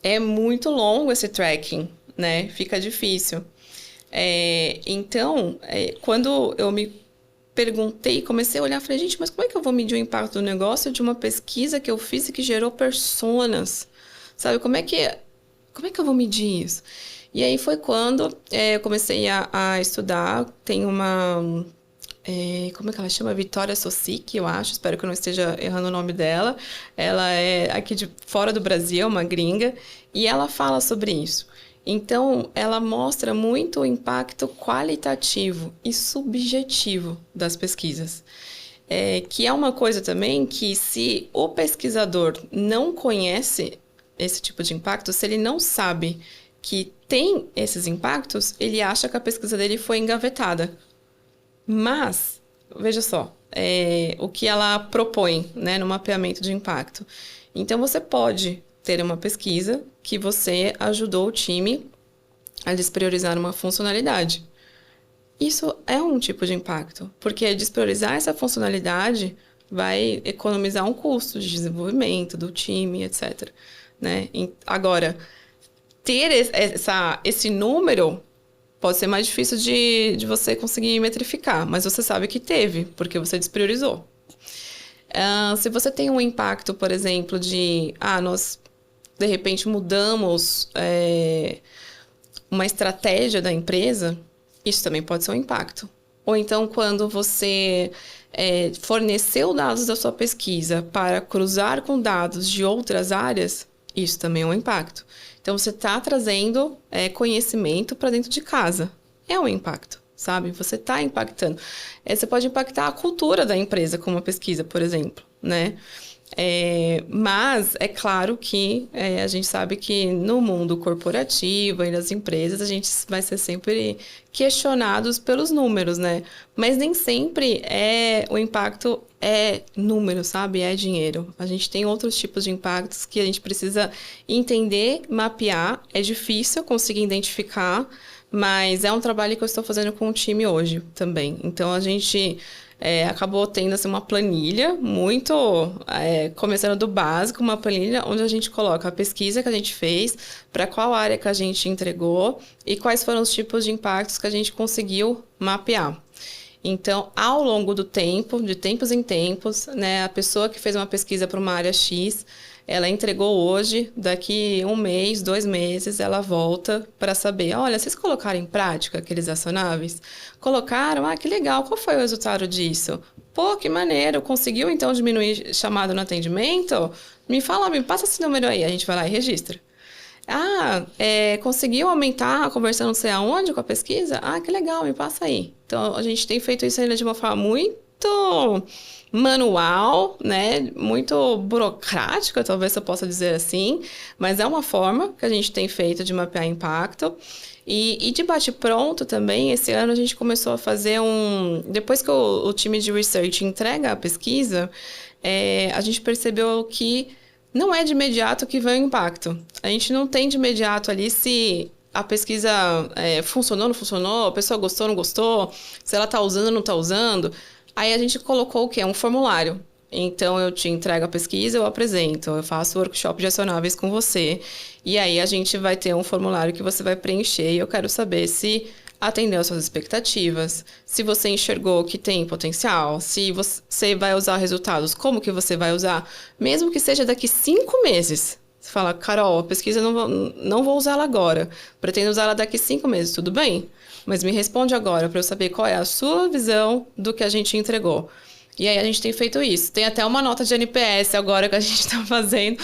é muito longo esse tracking, né? Fica difícil. Então, quando eu me perguntei, comecei a olhar, falei, gente, mas como é que eu vou medir o impacto do negócio de uma pesquisa que eu fiz e que gerou personas? Sabe, como é que eu vou medir isso? E aí foi quando eu comecei a estudar, tem uma... como é que ela chama? Vitória Sosic, eu acho, espero que eu não esteja errando o nome dela. Ela é aqui de fora do Brasil, uma gringa, e ela fala sobre isso. Então, ela mostra muito o impacto qualitativo e subjetivo das pesquisas. Que é uma coisa também que, se o pesquisador não conhece esse tipo de impacto, se ele não sabe que tem esses impactos, ele acha que a pesquisa dele foi engavetada. Mas, veja só, o que ela propõe, né, no mapeamento de impacto. Então, você pode ter uma pesquisa que você ajudou o time a despriorizar uma funcionalidade. Isso é um tipo de impacto, porque despriorizar essa funcionalidade vai economizar um custo de desenvolvimento do time, etc. Né? Agora, ter esse número pode ser mais difícil de você conseguir metrificar, mas você sabe que teve, porque você despriorizou. Se você tem um impacto, por exemplo, nós de repente mudamos uma estratégia da empresa, isso também pode ser um impacto. Ou então, quando você forneceu dados da sua pesquisa para cruzar com dados de outras áreas, isso também é um impacto. Então, você está trazendo conhecimento para dentro de casa. É um impacto, sabe? Você está impactando. Você pode impactar a cultura da empresa com uma pesquisa, por exemplo, né? Mas é claro que a gente sabe que no mundo corporativo e nas empresas a gente vai ser sempre questionados pelos números, né? Mas nem sempre o impacto é número, sabe? É dinheiro. A gente tem outros tipos de impactos que a gente precisa entender, mapear. É difícil conseguir identificar, mas é um trabalho que eu estou fazendo com o time hoje também. Então, a gente acabou tendo assim, uma planilha muito... começando do básico, uma planilha onde a gente coloca a pesquisa que a gente fez, para qual área que a gente entregou e quais foram os tipos de impactos que a gente conseguiu mapear. Então, ao longo do tempo, de tempos em tempos, né, a pessoa que fez uma pesquisa para uma área X, ela entregou hoje, daqui 1 mês, 2 meses, ela volta para saber, olha, vocês colocaram em prática aqueles acionáveis? Colocaram? Que legal, qual foi o resultado disso? Pô, que maneiro, conseguiu então diminuir chamado no atendimento? Me passa esse número aí, a gente vai lá e registra. Conseguiu aumentar a conversão não sei aonde com a pesquisa? Ah, que legal, me passa aí. Então, a gente tem feito isso ainda de uma forma muito manual, né? Muito burocrática, talvez eu possa dizer assim, mas é uma forma que a gente tem feito de mapear impacto. E de bate-pronto também, esse ano a gente começou a fazer depois que o time de research entrega a pesquisa, a gente percebeu que não é de imediato que vem o impacto. A gente não tem de imediato ali se a pesquisa funcionou, não funcionou, a pessoa gostou, não gostou, se ela está usando ou não está usando. Aí a gente colocou o quê? Um formulário. Então, eu te entrego a pesquisa, eu apresento, eu faço workshop de acionáveis com você. E aí, a gente vai ter um formulário que você vai preencher e eu quero saber se atendeu às suas expectativas, se você enxergou que tem potencial, se você vai usar resultados, como que você vai usar, mesmo que seja daqui 5 meses. Você fala, Carol, a pesquisa não vou usar ela agora, pretendo usar ela daqui 5 meses, tudo bem? Mas me responde agora para eu saber qual é a sua visão do que a gente entregou. E aí a gente tem feito isso. Tem até uma nota de NPS agora que a gente está fazendo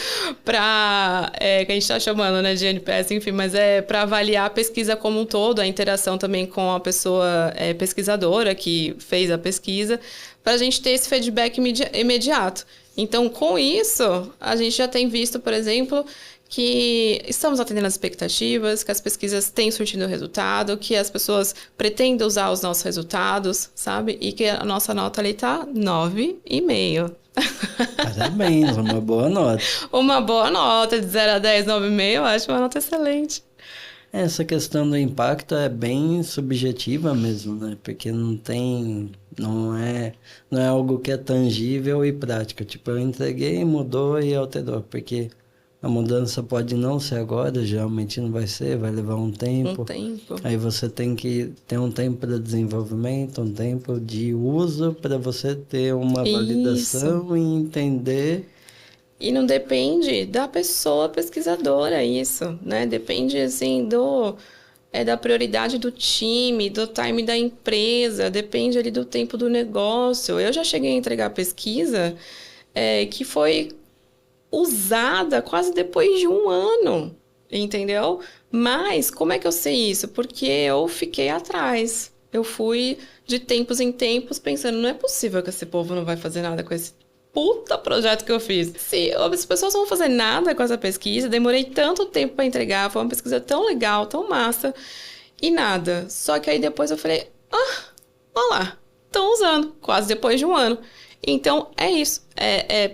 que a gente está chamando, né, de NPS, enfim, mas é para avaliar a pesquisa como um todo, a interação também com a pessoa pesquisadora que fez a pesquisa, para a gente ter esse feedback imediato. Então, com isso, a gente já tem visto, por exemplo, que estamos atendendo às expectativas, que as pesquisas têm surtido resultado, que as pessoas pretendem usar os nossos resultados, sabe? E que a nossa nota ali tá 9,5.
Parabéns, uma boa nota.
Uma boa nota, de 0 a 10, 9,5, eu acho uma nota excelente.
Essa questão do impacto é bem subjetiva mesmo, né? Porque não é algo que é tangível e prático. Tipo, eu entreguei, mudou e alterou, porque a mudança pode não ser agora, geralmente não vai ser, vai levar um tempo. Aí você tem que ter um tempo para desenvolvimento, um tempo de uso para você ter uma validação e entender.
E não depende da pessoa pesquisadora isso, né? Depende, assim, da prioridade do time, do time da empresa, depende ali do tempo do negócio. Eu já cheguei a entregar pesquisa que foi usada quase depois de 1 ano, entendeu? Mas como é que eu sei isso? Porque eu fiquei atrás. Eu fui de tempos em tempos pensando, não é possível que esse povo não vai fazer nada com esse puta projeto que eu fiz. Se as pessoas não vão fazer nada com essa pesquisa, demorei tanto tempo para entregar, foi uma pesquisa tão legal, tão massa, e nada. Só que aí depois eu falei, olha lá, estão usando, quase depois de 1 ano. Então, é isso.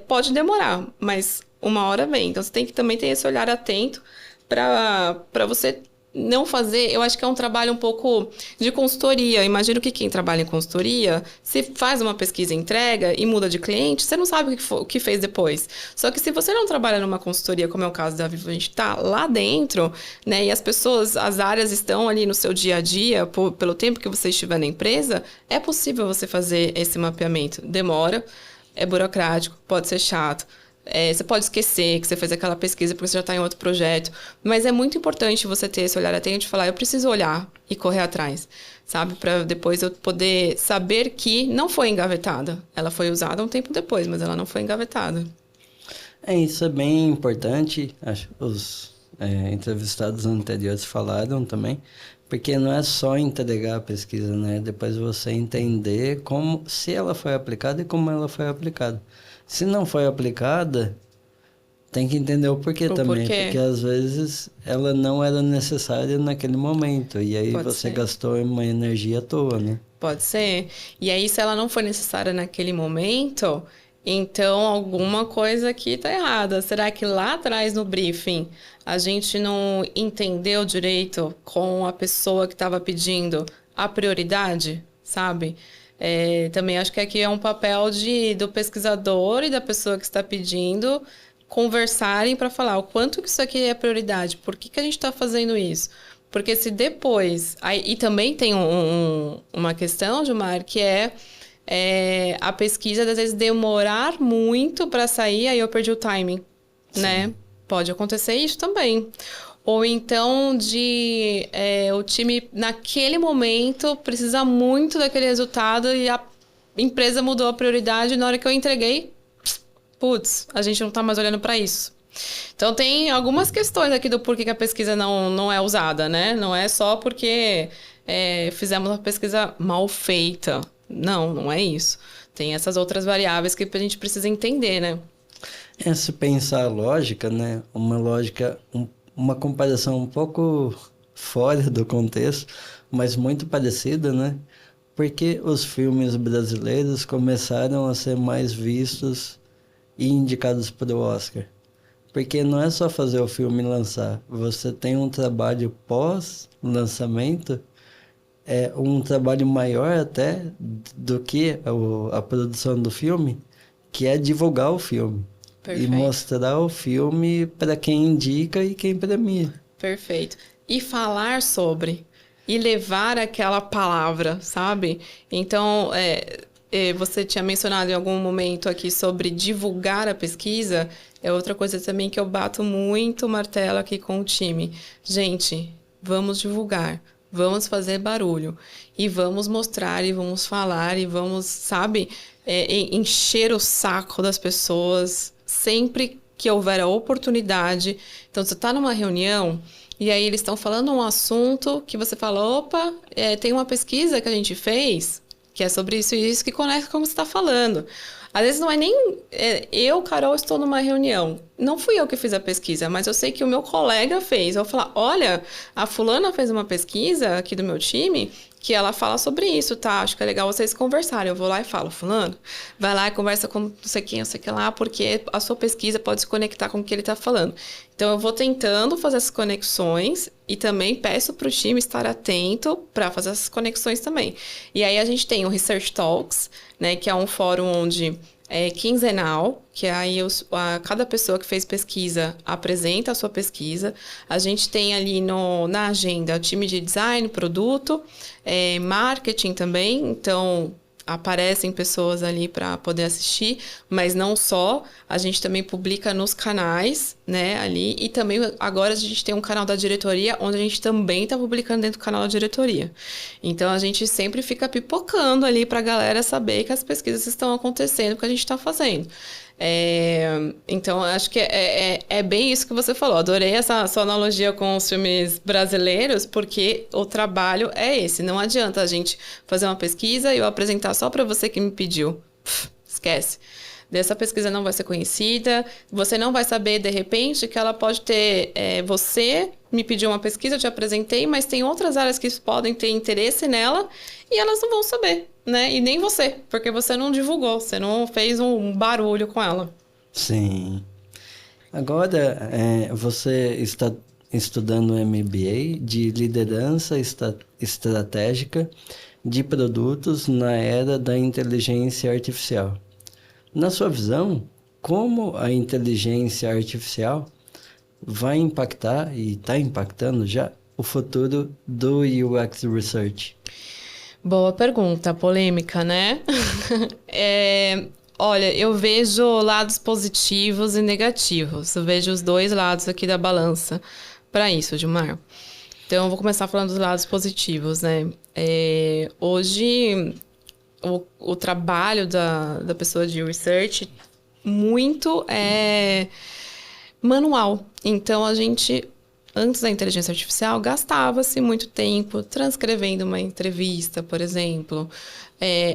Pode demorar, mas uma hora vem. Então, você tem que também ter esse olhar atento para você não fazer... Eu acho que é um trabalho um pouco de consultoria. Imagino que quem trabalha em consultoria, se faz uma pesquisa e entrega e muda de cliente, você não sabe o que fez depois. Só que se você não trabalha numa consultoria, como é o caso da Vivo, a gente está lá dentro, né? E as pessoas, as áreas estão ali no seu dia a dia, pelo tempo que você estiver na empresa, é possível você fazer esse mapeamento. Demora, é burocrático, pode ser chato. Você pode esquecer que você fez aquela pesquisa porque você já está em outro projeto. Mas é muito importante você ter esse olhar atento e falar, eu preciso olhar e correr atrás, sabe? Para depois eu poder saber que não foi engavetada. Ela foi usada um tempo depois, mas ela não foi engavetada.
Isso é bem importante. Acho que os entrevistados anteriores falaram também. Porque não é só entregar a pesquisa, né? Depois você entender se ela foi aplicada e como ela foi aplicada. Se não foi aplicada, tem que entender o porquê também. Porque às vezes ela não era necessária naquele momento. E aí você gastou uma energia à toa, né?
Pode ser. E aí, se ela não foi necessária naquele momento, então alguma coisa aqui está errada. Será que lá atrás no briefing a gente não entendeu direito com a pessoa que estava pedindo a prioridade, sabe? Também acho que aqui é um papel do pesquisador e da pessoa que está pedindo conversarem para falar o quanto que isso aqui é prioridade, por que a gente está fazendo isso? Porque se depois... E também tem uma questão, Gilmar, que a pesquisa, às vezes, demorar muito para sair, aí eu perdi o timing, né? Pode acontecer isso também. Ou então o time, naquele momento, precisa muito daquele resultado e a empresa mudou a prioridade. Na hora que eu entreguei, putz, a gente não está mais olhando para isso. Então, tem algumas questões aqui do porquê que a pesquisa não é usada, né? Não é só porque fizemos uma pesquisa mal feita. Não é isso. Tem essas outras variáveis que a gente precisa entender, né?
Se pensar a lógica, né? Uma lógica, uma comparação um pouco fora do contexto, mas muito parecida, né? Porque os filmes brasileiros começaram a ser mais vistos e indicados para o Oscar. Porque não é só fazer o filme e lançar. Você tem um trabalho pós-lançamento, um trabalho maior até do que a produção do filme, que é divulgar o filme.
Perfeito.
E mostrar o filme para quem indica e quem premia.
Perfeito. E falar sobre, e levar aquela palavra, sabe? Então, você tinha mencionado em algum momento aqui sobre divulgar a pesquisa, é outra coisa também que eu bato muito martelo aqui com o time. Gente, vamos divulgar, vamos fazer barulho, e vamos mostrar, e vamos falar, e vamos, sabe, encher o saco das pessoas sempre que houver a oportunidade. Então, você está numa reunião e aí eles estão falando um assunto que você fala, opa, tem uma pesquisa que a gente fez que é sobre isso e isso que conecta com o que você está falando. Às vezes não é nem eu, Carol, estou numa reunião. Não fui eu que fiz a pesquisa, mas eu sei que o meu colega fez. Eu vou falar, olha, a fulana fez uma pesquisa aqui do meu time que ela fala sobre isso, tá? Acho que é legal vocês conversarem. Eu vou lá e falo, fulano, vai lá e conversa com não sei quem, não sei o que lá, porque a sua pesquisa pode se conectar com o que ele está falando. Então, eu vou tentando fazer essas conexões e também peço para o time estar atento para fazer essas conexões também. E aí, a gente tem o Research Talks, né, que é um fórum onde é quinzenal, que aí cada pessoa que fez pesquisa apresenta a sua pesquisa. A gente tem ali na agenda o time de design, produto, marketing também, então aparecem pessoas ali para poder assistir, mas não só, a gente também publica nos canais, né, ali, e também agora a gente tem um canal da diretoria, onde a gente também está publicando dentro do canal da diretoria. Então, a gente sempre fica pipocando ali para a galera saber que as pesquisas estão acontecendo, que a gente está fazendo. Então, acho que é bem isso que você falou. Adorei essa sua analogia com os filmes brasileiros, porque o trabalho é esse. Não adianta a gente fazer uma pesquisa e eu apresentar só para você que me pediu. Esquece. Dessa pesquisa não vai ser conhecida, você não vai saber, de repente, que ela pode ter... você me pediu uma pesquisa, eu te apresentei, mas tem outras áreas que podem ter interesse nela e elas não vão saber, né? E nem você, porque você não divulgou, você não fez um barulho com ela.
Sim. Agora, você está estudando um MBA de liderança estratégica de produtos na era da inteligência artificial. Na sua visão, como a inteligência artificial vai impactar, e está impactando já, o futuro do UX Research?
Boa pergunta, polêmica, né? Olha, eu vejo lados positivos e negativos. Eu vejo os dois lados aqui da balança para isso, Gilmar. Então, eu vou começar falando dos lados positivos, né? Hoje, o trabalho da pessoa de research muito é manual. Então, a gente, antes da inteligência artificial, gastava-se muito tempo transcrevendo uma entrevista, por exemplo,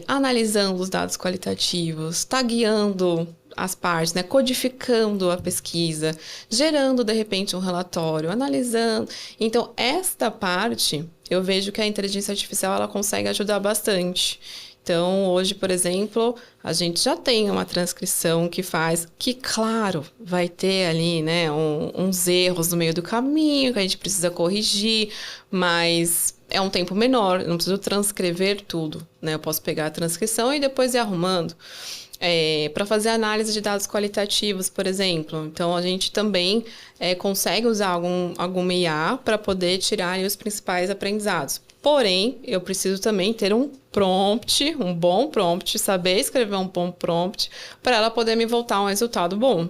analisando os dados qualitativos, tagueando as partes, né? Codificando a pesquisa, gerando, de repente, um relatório, analisando. Então, esta parte, eu vejo que a inteligência artificial ela consegue ajudar bastante. Então, hoje, por exemplo, a gente já tem uma transcrição que, claro, vai ter ali, né, uns erros no meio do caminho que a gente precisa corrigir, mas é um tempo menor, eu não preciso transcrever tudo, né? Eu posso pegar a transcrição e depois ir arrumando. Para fazer análise de dados qualitativos, por exemplo. Então, a gente também consegue usar alguma IA para poder tirar ali, os principais aprendizados. Porém, eu preciso também ter um bom prompt, saber escrever um bom prompt, para ela poder me voltar um resultado bom.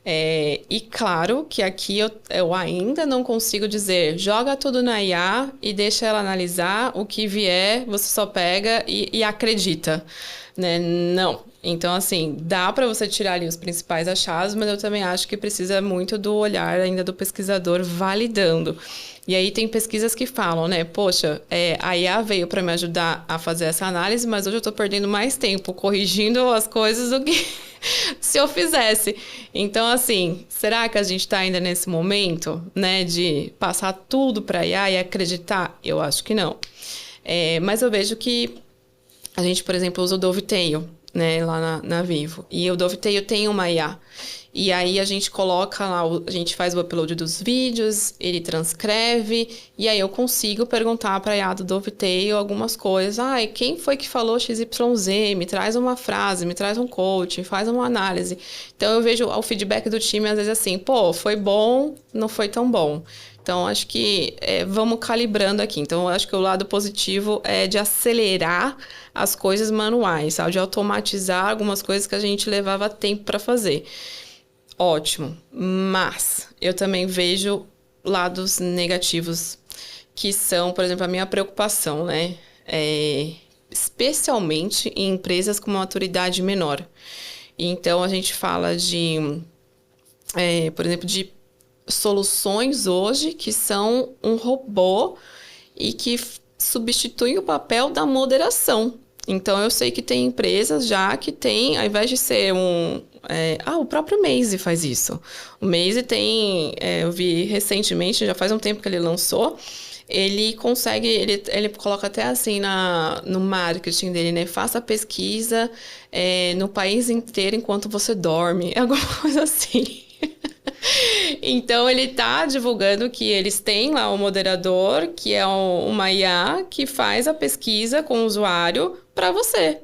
E claro que aqui eu ainda não consigo dizer, joga tudo na IA e deixa ela analisar, o que vier, você só pega e acredita. Né? Não, Então, assim, dá para você tirar ali os principais achados, mas eu também acho que precisa muito do olhar ainda do pesquisador validando. E aí tem pesquisas que falam, né? Poxa, a IA veio para me ajudar a fazer essa análise, mas hoje eu estou perdendo mais tempo corrigindo as coisas do que se eu fizesse. Então, assim, será que a gente está ainda nesse momento, né, de passar tudo para a IA e acreditar? Eu acho que não. Mas eu vejo que a gente, por exemplo, usa o Dovetail, né, lá na Vivo. E o Dovetail tem uma IA. E aí a gente coloca lá, a gente faz o upload dos vídeos, ele transcreve, e aí eu consigo perguntar para a IA do Dovetail algumas coisas. Quem foi que falou XYZ? Me traz uma frase, me traz um coach, faz uma análise. Então eu vejo o feedback do time às vezes assim, foi bom, não foi tão bom. Então, acho que vamos calibrando aqui. Então, acho que o lado positivo é de acelerar as coisas manuais, sabe? De automatizar algumas coisas que a gente levava tempo para fazer. Ótimo. Mas eu também vejo lados negativos, que são, por exemplo, a minha preocupação, né? Especialmente em empresas com uma maturidade menor. Então, a gente fala de, por exemplo, de soluções hoje que são um robô e que substituem o papel da moderação. Então, eu sei que tem empresas já que tem, ao invés de ser o próprio Maze faz isso. O Maze tem, eu vi recentemente, já faz um tempo que ele lançou, ele consegue, ele coloca até assim no marketing dele, né? Faça pesquisa no país inteiro enquanto você dorme, alguma coisa assim. Então, ele está divulgando que eles têm lá um moderador, que é uma IA, que faz a pesquisa com o usuário para você,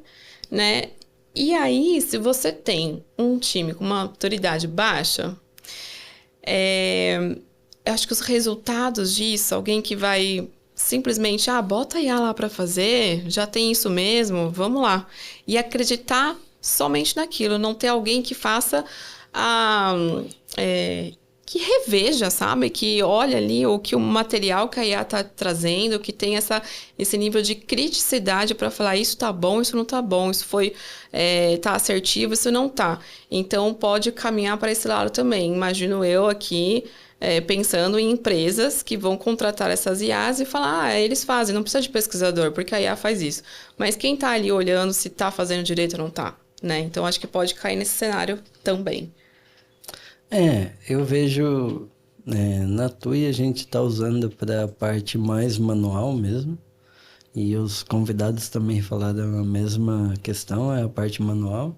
né? E aí, se você tem um time com uma autoridade baixa, eu acho que os resultados disso, alguém que vai simplesmente, bota a IA lá para fazer, já tem isso mesmo, vamos lá. E acreditar somente naquilo, não ter alguém que faça que reveja, sabe? Que olha ali o material que a IA está trazendo, que tem esse nível de criticidade para falar isso tá bom, isso não tá bom, isso tá assertivo, isso não tá. Então, pode caminhar para esse lado também. Imagino eu aqui pensando em empresas que vão contratar essas IAs e falar, eles fazem, não precisa de pesquisador, porque a IA faz isso. Mas quem tá ali olhando se tá fazendo direito ou não tá, né? Então, acho que pode cair nesse cenário também.
Eu vejo, na TUI a gente está usando para a parte mais manual mesmo, e os convidados também falaram a mesma questão, é a parte manual.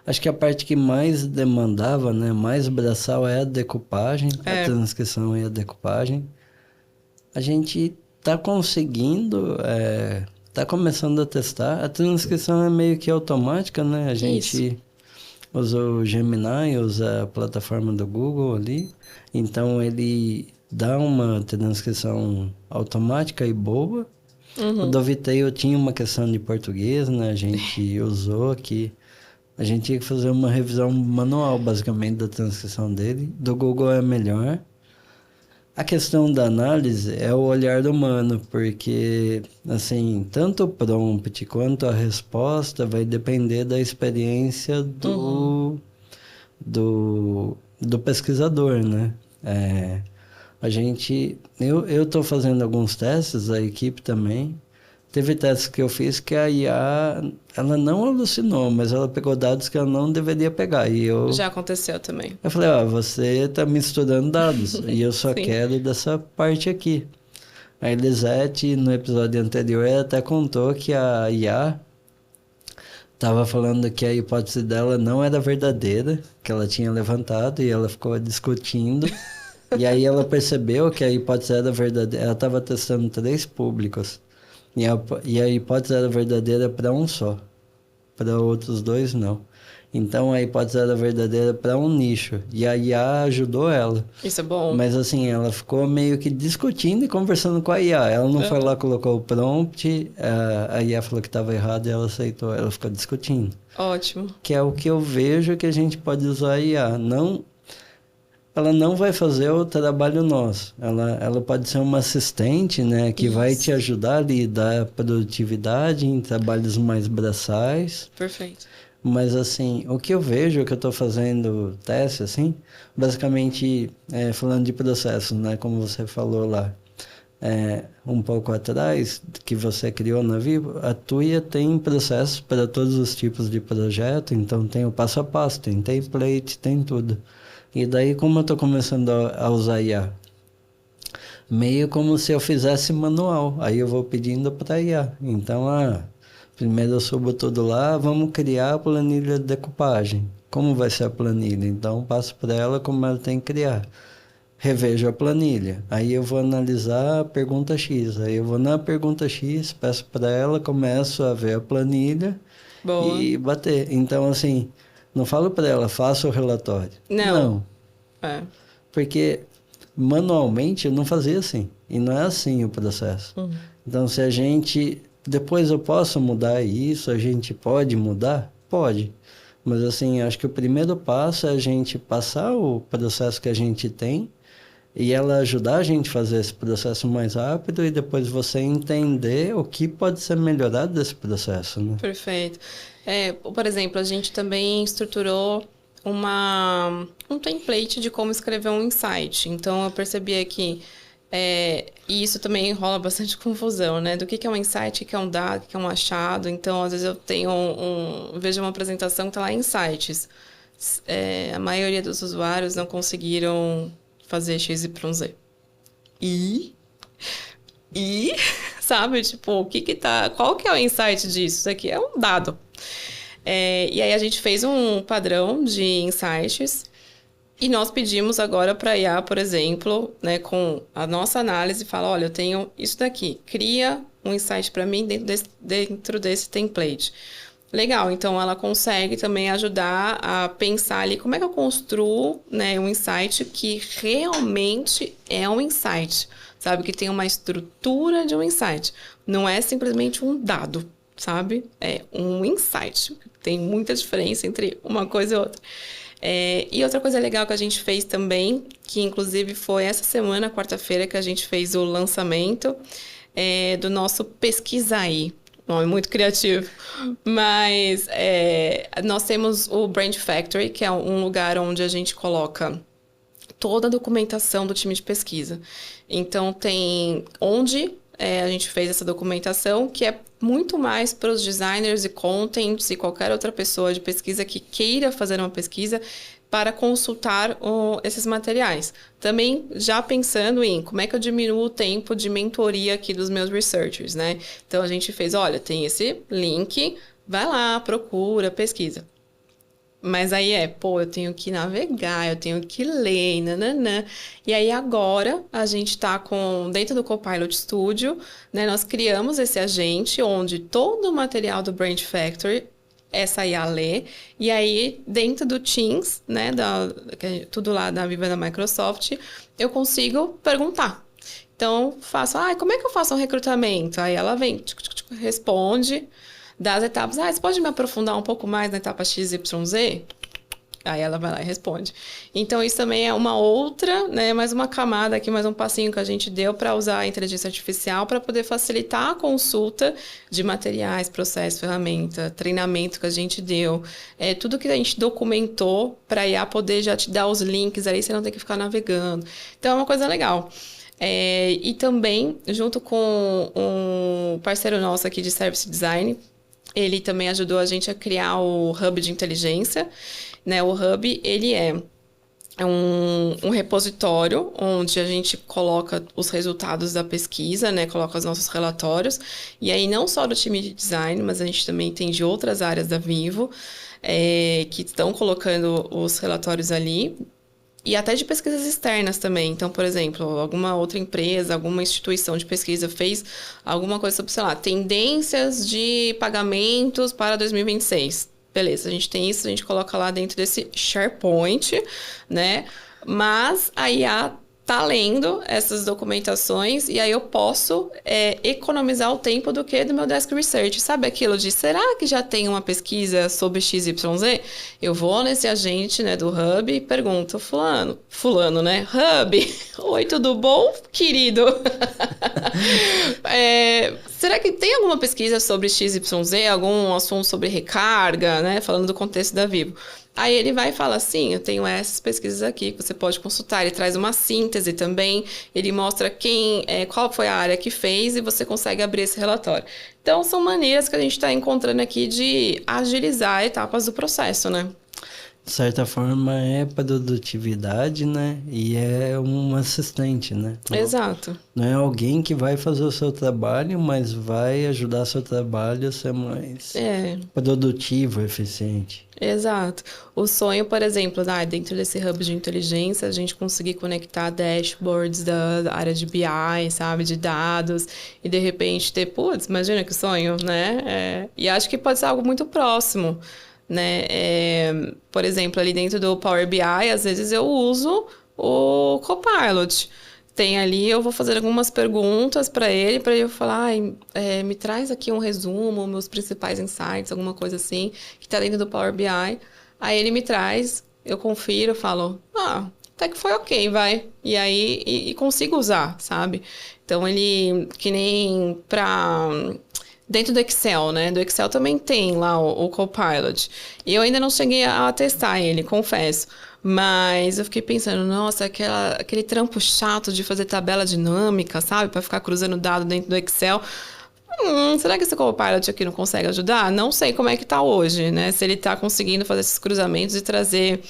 Acho que a parte que mais demandava, né, mais braçal é a decupagem, a transcrição e a decupagem. A gente está conseguindo, está começando a testar, a transcrição é meio que automática, né, a gente usa o Gemini, usa a plataforma do Google ali, então ele dá uma transcrição automática e boa. O Dovetail tinha uma questão de português, né? A gente usou aqui, a gente tinha que fazer uma revisão manual, basicamente, da transcrição dele. Do Google é melhor. A questão da análise é o olhar humano, porque, assim, tanto o prompt quanto a resposta vai depender da experiência do pesquisador, né? Eu estou fazendo alguns testes, a equipe também. Teve testes que eu fiz que a IA, ela não alucinou, mas ela pegou dados que ela não deveria pegar.
Já aconteceu também.
Eu falei, você está misturando dados e eu só quero dessa parte aqui. A Elisete, no episódio anterior, ela até contou que a IA estava falando que a hipótese dela não era verdadeira, que ela tinha levantado e ela ficou discutindo. E aí ela percebeu que a hipótese era verdadeira. Ela estava testando 3 públicos. E a hipótese era verdadeira para um só. Para outros 2, não. Então, a hipótese era verdadeira para um nicho. E a IA ajudou ela.
Isso é bom.
Mas, assim, ela ficou meio que discutindo e conversando com a IA. Ela não foi lá, colocou o prompt, a IA falou que estava errado e ela aceitou. Ela ficou discutindo.
Ótimo.
Que é o que eu vejo que a gente pode usar a IA. Ela não vai fazer o trabalho nosso. Ela pode ser uma assistente, né? Que vai te ajudar ali, dar produtividade em trabalhos mais braçais.
Perfeito.
Mas, assim, o que eu vejo, que eu estou fazendo teste, assim, basicamente, falando de processos, né? Como você falou lá, um pouco atrás, que você criou na Vivo, a Tuya tem processos para todos os tipos de projeto, então tem o passo a passo, tem template, tem tudo. E daí, como eu estou começando a usar IA? Meio como se eu fizesse manual. Aí eu vou pedindo para IA. Então, primeiro eu subo tudo lá, vamos criar a planilha de decupagem. Como vai ser a planilha? Então, passo para ela como ela tem que criar. Revejo a planilha. Aí eu vou analisar a pergunta X. Aí eu vou na pergunta X, peço para ela, começo a ver a planilha
Boa.
e bater. Então, assim, não falo para ela, faça o relatório.
Não.
Não,
É.
porque manualmente eu não fazia assim. E não é assim o processo. Então, se a gente. Depois eu posso mudar isso, a gente pode mudar? Pode. Mas, assim, acho que o primeiro passo é a gente passar o processo que a gente tem e ela ajudar a gente a fazer esse processo mais rápido e depois você entender o que pode ser melhorado desse processo, né?
Perfeito. Por exemplo, a gente também estruturou um template de como escrever um insight. Então, eu percebi aqui, e isso também rola bastante confusão, né? Do que é um insight, o que é um dado, o que é um achado. Então, às vezes eu tenho vejo uma apresentação que está lá, insights. A maioria dos usuários não conseguiram fazer X, Y, Z. E, sabe, tipo, qual que é o insight disso? Isso aqui é um dado. E aí a gente fez um padrão de insights e nós pedimos agora para a IA, por exemplo, né, com a nossa análise, fala, olha, eu tenho isso daqui, cria um insight para mim dentro desse template. Legal, então ela consegue também ajudar a pensar ali como é que eu construo, né, um insight que realmente é um insight, sabe? Que tem uma estrutura de um insight. Não é simplesmente um dado, sabe? É um insight. Tem muita diferença entre uma coisa e outra. E outra coisa legal que a gente fez também, que inclusive foi essa semana, quarta-feira, que a gente fez o lançamento do nosso Pesquisa aí. Nome muito criativo. Mas nós temos o Brand Factory, que é um lugar onde a gente coloca toda a documentação do time de pesquisa. Então, tem onde a gente fez essa documentação, que é muito mais para os designers e contents e qualquer outra pessoa de pesquisa que queira fazer uma pesquisa para consultar esses materiais. Também já pensando em como é que eu diminuo o tempo de mentoria aqui dos meus researchers, né? Então, a gente fez, olha, tem esse link, vai lá, procura, pesquisa. Mas aí eu tenho que navegar, eu tenho que ler, nananã. E aí agora a gente tá dentro do Copilot Studio, né? Nós criamos esse agente onde todo o material do Brand Factory, essa IA lê, e aí dentro do Teams, né? Tudo lá da Viva da Microsoft, eu consigo perguntar. Então, como é que eu faço um recrutamento? Aí ela vem, responde das etapas. Você pode me aprofundar um pouco mais na etapa XYZ? Aí ela vai lá e responde. Então, isso também é uma outra, né, mais uma camada aqui, mais um passinho que a gente deu para usar a inteligência artificial para poder facilitar a consulta de materiais, processos, ferramenta, treinamento que a gente deu. Tudo que a gente documentou para a IA poder já te dar os links aí, você não tem que ficar navegando. Então, é uma coisa legal. E também, junto com um parceiro nosso aqui de Service Design, ele também ajudou a gente a criar o Hub de inteligência, né? O Hub, ele é um repositório onde a gente coloca os resultados da pesquisa, né? Coloca os nossos relatórios. E aí, não só do time de design, mas a gente também tem de outras áreas da Vivo, que estão colocando os relatórios ali. E até de pesquisas externas também. Então, por exemplo, alguma outra empresa, alguma instituição de pesquisa fez alguma coisa sobre, sei lá, tendências de pagamentos para 2026. Beleza, a gente tem isso, a gente coloca lá dentro desse SharePoint, né? Mas a IA tá lendo essas documentações e aí eu posso economizar o tempo do meu desk research. Sabe aquilo de, será que já tem uma pesquisa sobre XYZ? Eu vou nesse agente, né, do Hub e pergunto, fulano, né? Hub, oi, tudo bom, querido? Será que tem alguma pesquisa sobre XYZ, algum assunto sobre recarga, né? Falando do contexto da Vivo. Aí ele vai e fala assim, eu tenho essas pesquisas aqui que você pode consultar. Ele traz uma síntese também, ele mostra qual foi a área que fez e você consegue abrir esse relatório. Então, são maneiras que a gente está encontrando aqui de agilizar etapas do processo, né?
De certa forma é produtividade, né? E é um assistente, né?
Exato.
Não é alguém que vai fazer o seu trabalho, mas vai ajudar seu trabalho a ser mais produtivo, eficiente.
Exato. O sonho, por exemplo, dentro desse hub de inteligência, a gente conseguir conectar dashboards da área de BI, sabe, de dados, e de repente ter, imagina que sonho, né? E acho que pode ser algo muito próximo, né? Por exemplo, ali dentro do Power BI, às vezes eu uso o Copilot. Tem ali, eu vou fazer algumas perguntas para ele falar, me traz aqui um resumo, meus principais insights, alguma coisa assim, que está dentro do Power BI. Aí ele me traz, eu confiro, falo, até que foi ok, vai. E aí, e consigo usar, sabe? Então, ele, que nem dentro do Excel, né? Do Excel também tem lá o Copilot. E eu ainda não cheguei a testar ele, confesso. Mas eu fiquei pensando, nossa, aquele trampo chato de fazer tabela dinâmica, sabe? Para ficar cruzando dado dentro do Excel. Será que esse Copilot aqui não consegue ajudar? Não sei como é que tá hoje, né? Se ele tá conseguindo fazer esses cruzamentos e trazer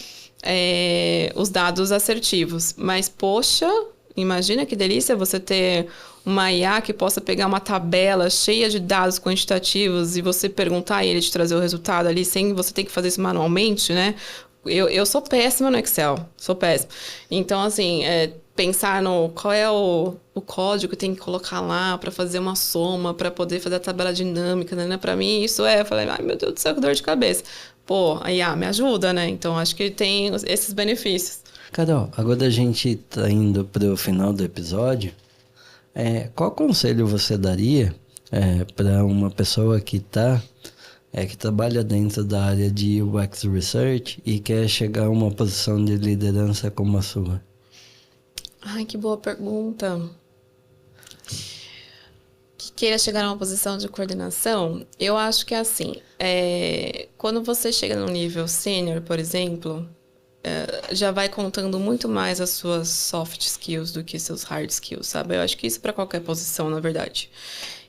os dados assertivos. Mas, poxa, imagina que delícia você ter uma IA que possa pegar uma tabela cheia de dados quantitativos e você perguntar a ele de trazer o resultado ali sem você ter que fazer isso manualmente, né? Eu sou péssima no Excel, sou péssima. Então, assim, pensar no qual é o código que tem que colocar lá para fazer uma soma, para poder fazer a tabela dinâmica, né? Para mim, isso eu falei, ai meu Deus do céu, que dor de cabeça. Pô, a IA me ajuda, né? Então, acho que tem esses benefícios.
Carol, agora a gente tá indo pro final do episódio. Qual conselho você daria para uma pessoa que trabalha dentro da área de UX Research e quer chegar a uma posição de liderança como a sua?
Ai, que boa pergunta. Que queira chegar a uma posição de coordenação, eu acho que é assim, quando você chega no nível sênior, por exemplo, já vai contando muito mais as suas soft skills do que seus hard skills, sabe? Eu acho que isso para qualquer posição, na verdade.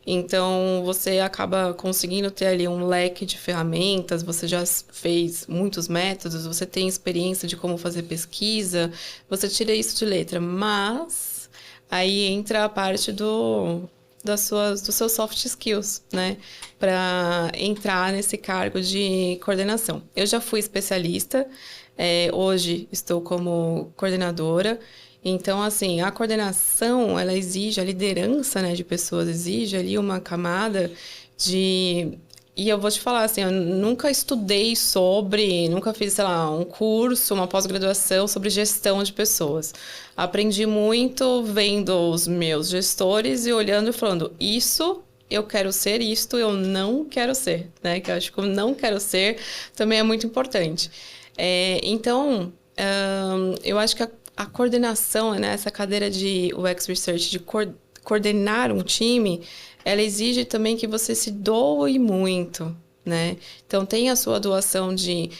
Então, você acaba conseguindo ter ali um leque de ferramentas, você já fez muitos métodos, você tem experiência de como fazer pesquisa, você tira isso de letra, mas aí entra a parte dos seus soft skills, né? Para entrar nesse cargo de coordenação. Eu já fui especialista, hoje estou como coordenadora. Então, assim, a coordenação, ela exige, a liderança, né, de pessoas, exige ali uma camada de... E eu vou te falar, assim, eu nunca estudei nunca fiz, sei lá, um curso, uma pós-graduação sobre gestão de pessoas. Aprendi muito vendo os meus gestores e olhando e falando, isso eu quero ser, isto eu não quero ser, né? Que eu acho que o não quero ser também é muito importante. Então, eu acho que a coordenação, né, essa cadeira de UX Research, de coordenar um time, ela exige também que você se doe muito, né? Então, tem a sua doação de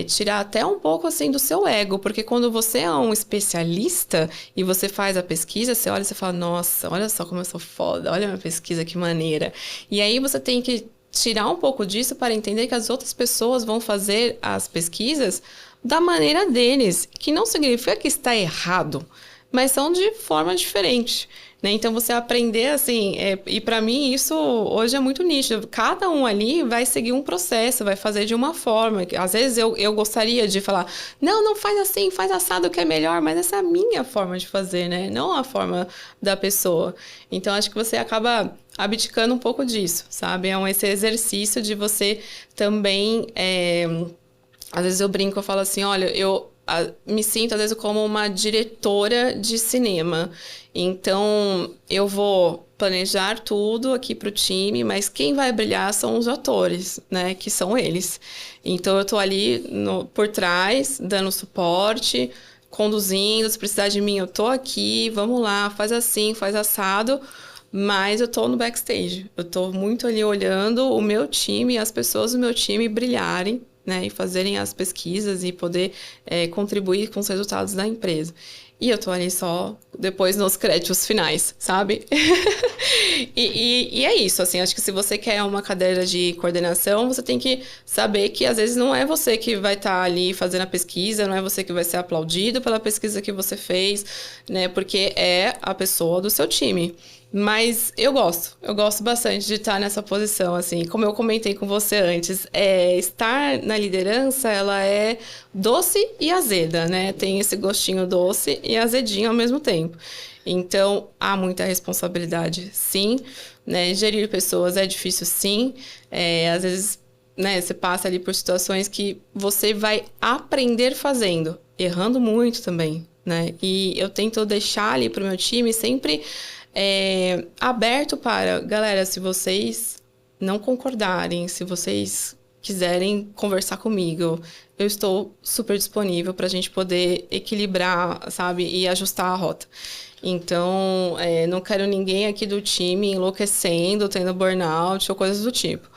tirar até um pouco, assim, do seu ego, porque quando você é um especialista e você faz a pesquisa, você olha e você fala, nossa, olha só como eu sou foda, olha a minha pesquisa, que maneira. E aí, você tem que tirar um pouco disso para entender que as outras pessoas vão fazer as pesquisas da maneira deles, que não significa que está errado, mas são de forma diferente, né? Então, você aprender, assim, e para mim isso hoje é muito nítido, cada um ali vai seguir um processo, vai fazer de uma forma, que, às vezes eu gostaria de falar, não faz assim, faz assado que é melhor, mas essa é a minha forma de fazer, né? Não a forma da pessoa. Então, acho que você acaba abdicando um pouco disso, sabe? Esse exercício de você também... Às vezes eu brinco, eu falo assim, olha, me sinto, às vezes, como uma diretora de cinema. Então, eu vou planejar tudo aqui para o time, mas quem vai brilhar são os atores, né? Que são eles. Então, eu tô ali por trás, dando suporte, conduzindo. Se precisar de mim, eu tô aqui. Vamos lá, faz assim, faz assado. Mas eu tô no backstage. Eu tô muito ali olhando o meu time, as pessoas do meu time brilharem, né? E fazerem as pesquisas e poder contribuir com os resultados da empresa. E eu tô ali só depois nos créditos finais, sabe? E é isso, assim, acho que se você quer uma cadeira de coordenação, você tem que saber que às vezes não é você que vai estar ali fazendo a pesquisa, não é você que vai ser aplaudido pela pesquisa que você fez, né? Porque é a pessoa do seu time. Mas eu gosto bastante de estar nessa posição, assim, como eu comentei com você antes, estar na liderança, ela é doce e azeda, né? Tem esse gostinho doce e azedinho ao mesmo tempo. Então, há muita responsabilidade, sim, né? Gerir pessoas é difícil, sim. Às vezes, né, você passa ali por situações que você vai aprender fazendo, errando muito também, né? E eu tento deixar ali para o meu time sempre aberto para, galera, se vocês não concordarem, se vocês quiserem conversar comigo, eu estou super disponível para a gente poder equilibrar, sabe, e ajustar a rota. Então, não quero ninguém aqui do time enlouquecendo, tendo burnout ou coisas do tipo.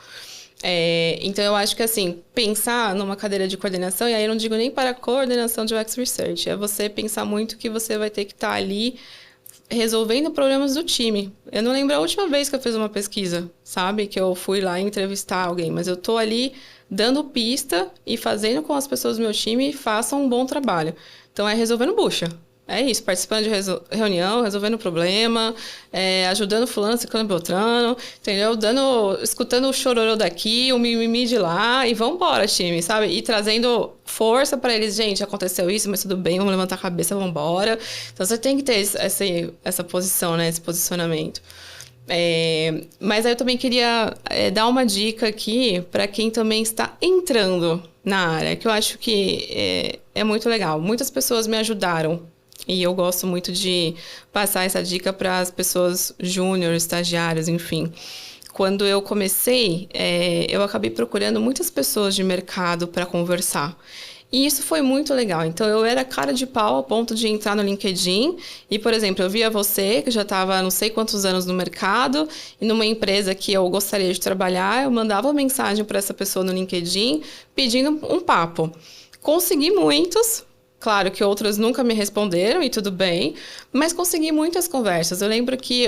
Então, eu acho que, assim, pensar numa cadeira de coordenação, e aí eu não digo nem para a coordenação de UX Research, é você pensar muito que você vai ter que estar ali resolvendo problemas do time. Eu não lembro a última vez que eu fiz uma pesquisa, sabe? Que eu fui lá entrevistar alguém, mas eu tô ali dando pista e fazendo com as pessoas do meu time façam um bom trabalho. Então, resolvendo bucha. É isso, participando de reunião, resolvendo problema, ajudando fulano, ciclano, beltrano, entendeu? Escutando o chororô daqui, o mimimi de lá, e vambora, time, sabe? E trazendo força para eles, gente, aconteceu isso, mas tudo bem, vamos levantar a cabeça, vambora. Então, você tem que ter essa posição, né? Esse posicionamento. Mas aí eu também queria dar uma dica aqui para quem também está entrando na área, que eu acho que é muito legal. Muitas pessoas me ajudaram e eu gosto muito de passar essa dica para as pessoas júnior, estagiários, enfim. Quando eu comecei, eu acabei procurando muitas pessoas de mercado para conversar. E isso foi muito legal. Então, eu era cara de pau a ponto de entrar no LinkedIn e, por exemplo, eu via você, que já estava não sei quantos anos no mercado, e numa empresa que eu gostaria de trabalhar, eu mandava uma mensagem para essa pessoa no LinkedIn pedindo um papo. Consegui muitos. Claro que outros nunca me responderam e tudo bem, mas consegui muitas conversas. Eu lembro que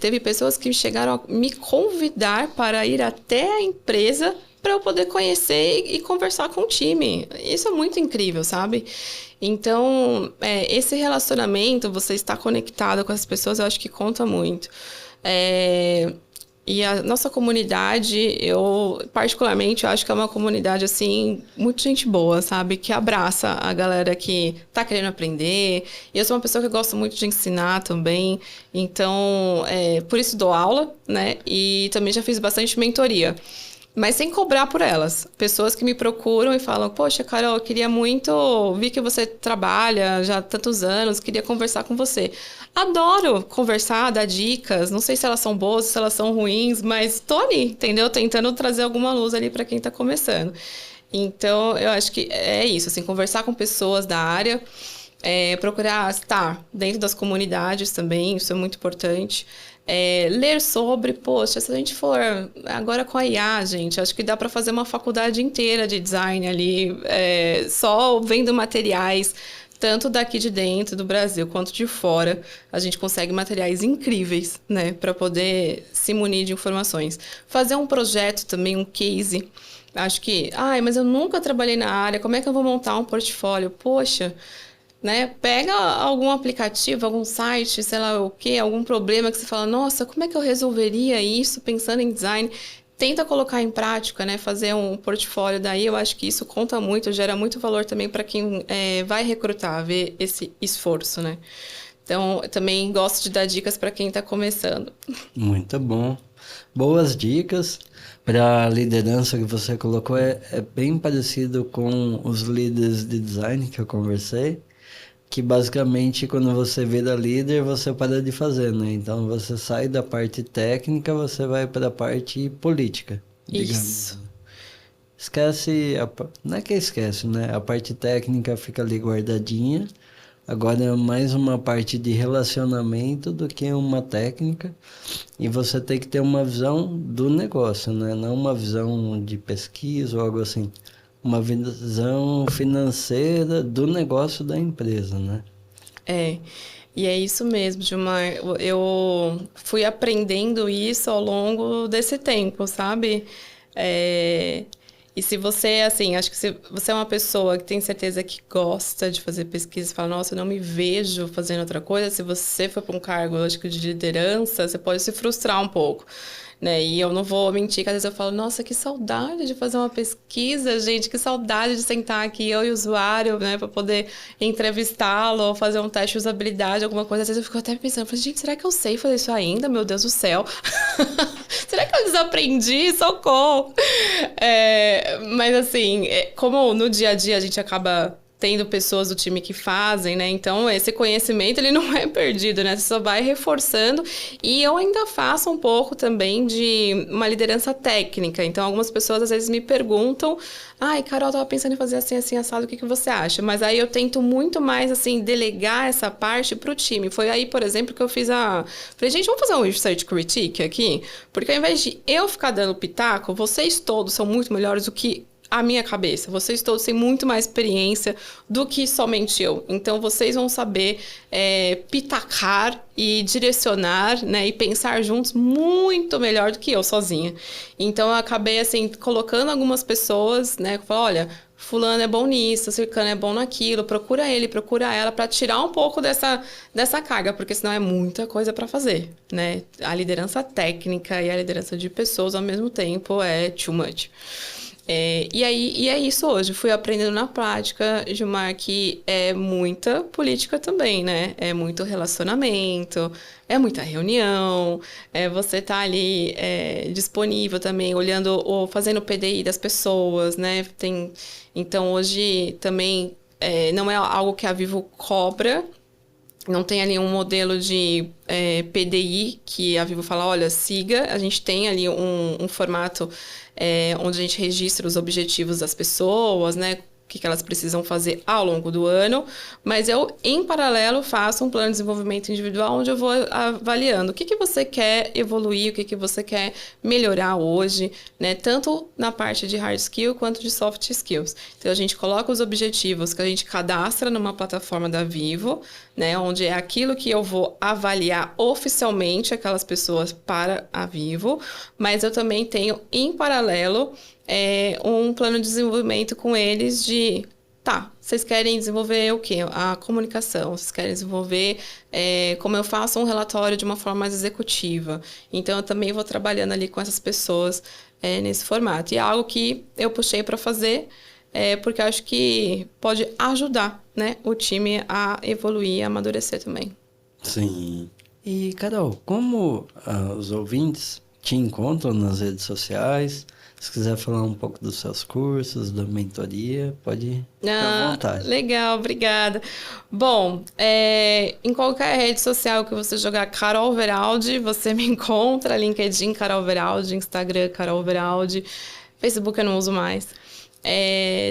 teve pessoas que chegaram a me convidar para ir até a empresa para eu poder conhecer e conversar com o time. Isso é muito incrível, sabe? Então, esse relacionamento, você estar conectado com as pessoas, eu acho que conta muito. E a nossa comunidade, eu particularmente acho que é uma comunidade, assim, muito gente boa, sabe? Que abraça a galera que tá querendo aprender. E eu sou uma pessoa que gosta muito de ensinar também. Então, por isso dou aula, né? E também já fiz bastante mentoria. Mas sem cobrar por elas. Pessoas que me procuram e falam, poxa, Carol, eu queria muito... Vi que você trabalha já há tantos anos, queria conversar com você. Adoro conversar, dar dicas. Não sei se elas são boas, se elas são ruins, mas tô ali, entendeu? Tentando trazer alguma luz ali para quem tá começando. Então, eu acho que é isso, assim, conversar com pessoas da área, procurar estar dentro das comunidades também, isso é muito importante. Ler sobre, poxa, se a gente for agora com a IA, gente, acho que dá para fazer uma faculdade inteira de design ali, só vendo materiais, tanto daqui de dentro do Brasil quanto de fora. A gente consegue materiais incríveis, né, para poder se munir de informações. Fazer um projeto também, um case. Acho que, mas eu nunca trabalhei na área, como é que eu vou montar um portfólio? Poxa, né? Pega algum aplicativo, algum site, sei lá o quê, algum problema que você fala, nossa, como é que eu resolveria isso pensando em design? Tenta colocar em prática, né? Fazer um portfólio daí, eu acho que isso conta muito, gera muito valor também para quem vai recrutar, ver esse esforço, né? Então, eu também gosto de dar dicas para quem está começando.
Muito bom. Boas dicas para a liderança que você colocou. É bem parecido com os líderes de design que eu conversei, que basicamente quando você vira líder, você para de fazer, né? Então você sai da parte técnica, você vai para a parte política, digamos.
Isso.
Esquece, não é que esquece, né? A parte técnica fica ali guardadinha. Agora é mais uma parte de relacionamento do que uma técnica. E você tem que ter uma visão do negócio, né? Não uma visão de pesquisa ou algo assim. Uma visão financeira do negócio da empresa, né?
E é isso mesmo, Gilmar. Eu fui aprendendo isso ao longo desse tempo, sabe? É, E se você, assim, acho que se você é uma pessoa que tem certeza que gosta de fazer pesquisa, fala, nossa, eu não me vejo fazendo outra coisa, se você for para um cargo, acho que de liderança, você pode se frustrar um pouco, né? E eu não vou mentir, que às vezes eu falo, nossa, que saudade de fazer uma pesquisa, gente, que saudade de sentar aqui, eu e o usuário, né, para poder entrevistá-lo, ou fazer um teste de usabilidade, alguma coisa. Às vezes eu fico até pensando, gente, será que eu sei fazer isso ainda? Meu Deus do céu. Será que eu desaprendi? Socorro! Mas assim, como no dia a dia a gente acaba tendo pessoas do time que fazem, né? Então, esse conhecimento, ele não é perdido, né? Você só vai reforçando. E eu ainda faço um pouco também de uma liderança técnica. Então, algumas pessoas às vezes me perguntam, ai, Carol, eu tava pensando em fazer assim, assim, assado, o que você acha? Mas aí eu tento muito mais, assim, delegar essa parte pro time. Foi aí, por exemplo, que eu fiz Falei, gente, vamos fazer um research critique aqui? Porque ao invés de eu ficar dando pitaco, vocês todos são muito melhores do que a minha cabeça. Vocês todos têm muito mais experiência do que somente eu. Então, vocês vão saber pitacar e direcionar, né, e pensar juntos muito melhor do que eu sozinha. Então, eu acabei, assim, colocando algumas pessoas, né, que falam, olha, fulano é bom nisso, ciclano é bom naquilo, procura ele, procura ela, para tirar um pouco dessa carga, porque senão é muita coisa para fazer, né? A liderança técnica e a liderança de pessoas ao mesmo tempo é too much. E é isso hoje. Fui aprendendo na prática, Gilmar, que é muita política também, né? É muito relacionamento, é muita reunião, você tá ali disponível também, olhando ou fazendo o PDI das pessoas, né? Então, hoje também não é algo que a Vivo cobra, não tem ali um modelo de PDI que a Vivo fala, olha, siga. A gente tem ali um formato onde a gente registra os objetivos das pessoas, né? O que elas precisam fazer ao longo do ano, mas eu, em paralelo, faço um plano de desenvolvimento individual onde eu vou avaliando o que você quer evoluir, o que você quer melhorar hoje, né? Tanto na parte de hard skill quanto de soft skills. Então, a gente coloca os objetivos que a gente cadastra numa plataforma da Vivo, né? Onde é aquilo que eu vou avaliar oficialmente aquelas pessoas para a Vivo, mas eu também tenho, em paralelo, um plano de desenvolvimento com eles de, vocês querem desenvolver o quê? A comunicação, vocês querem desenvolver como eu faço um relatório de uma forma mais executiva. Então, eu também vou trabalhando ali com essas pessoas nesse formato. E é algo que eu puxei para fazer, porque eu acho que pode ajudar, né, o time a evoluir e amadurecer também.
Sim. E, Carol, como os ouvintes te encontram nas redes sociais? Se quiser falar um pouco dos seus cursos, da mentoria, pode ficar à vontade.
Legal, obrigada. Bom, em qualquer rede social que você jogar Carol Veraldi, você me encontra. LinkedIn, Carol Veraldi, Instagram, Carol Veraldi. Facebook eu não uso mais.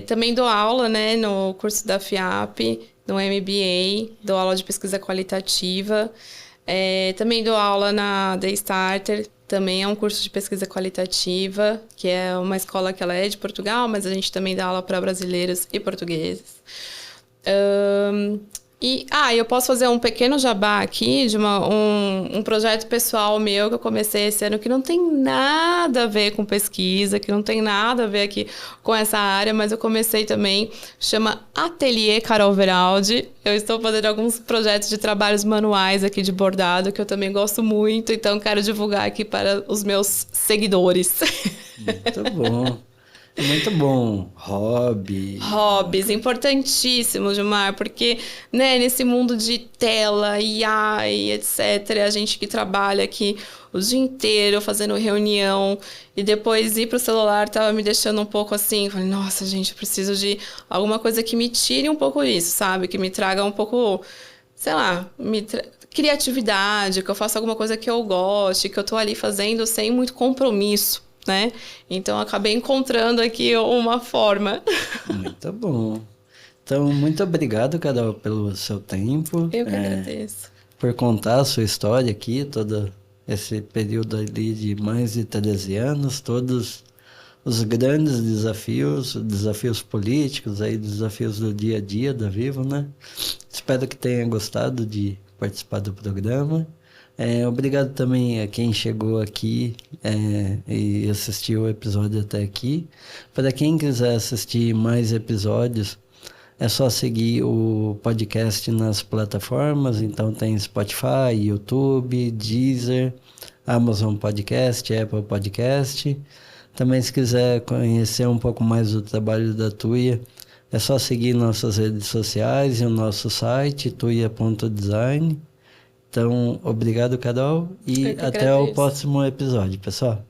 Também dou aula, né, no curso da FIAP, no MBA, dou aula de pesquisa qualitativa. Também dou aula na The Starter, também é um curso de pesquisa qualitativa, que é uma escola que ela é de Portugal, mas a gente também dá aula para brasileiros e portugueses. Eu posso fazer um pequeno jabá aqui de um projeto pessoal meu que eu comecei esse ano que não tem nada a ver com pesquisa, que não tem nada a ver aqui com essa área, mas eu comecei também, chama Ateliê Carol Veraldi. Eu estou fazendo alguns projetos de trabalhos manuais aqui de bordado, que eu também gosto muito, então quero divulgar aqui para os meus seguidores.
Muito bom. Muito bom. Hobby.
Hobbies, importantíssimos, Gilmar, porque, né, nesse mundo de tela, AI, etc., a gente que trabalha aqui o dia inteiro fazendo reunião e depois ir pro celular tava me deixando um pouco assim, falei, nossa, gente, eu preciso de alguma coisa que me tire um pouco isso, sabe? Que me traga um pouco, sei lá, criatividade, que eu faça alguma coisa que eu goste, que eu tô ali fazendo sem muito compromisso, né? Então, eu acabei encontrando aqui uma forma.
Muito bom. Então, muito obrigado, Carol, pelo seu tempo.
Eu que agradeço.
Por contar a sua história aqui, todo esse período ali de mais de 13 anos, todos os grandes desafios, desafios políticos, aí, desafios do dia a dia da Vivo, né? Espero que tenha gostado de participar do programa. Obrigado também a quem chegou aqui e assistiu o episódio até aqui. Para quem quiser assistir mais episódios, é só seguir o podcast nas plataformas. Então tem Spotify, YouTube, Deezer, Amazon Podcast, Apple Podcast. Também se quiser conhecer um pouco mais do trabalho da Tuya, é só seguir nossas redes sociais e o nosso site, tuya.design. Então, obrigado, Carol, e
Eu que
até o
agradeço.
próximo episódio, pessoal.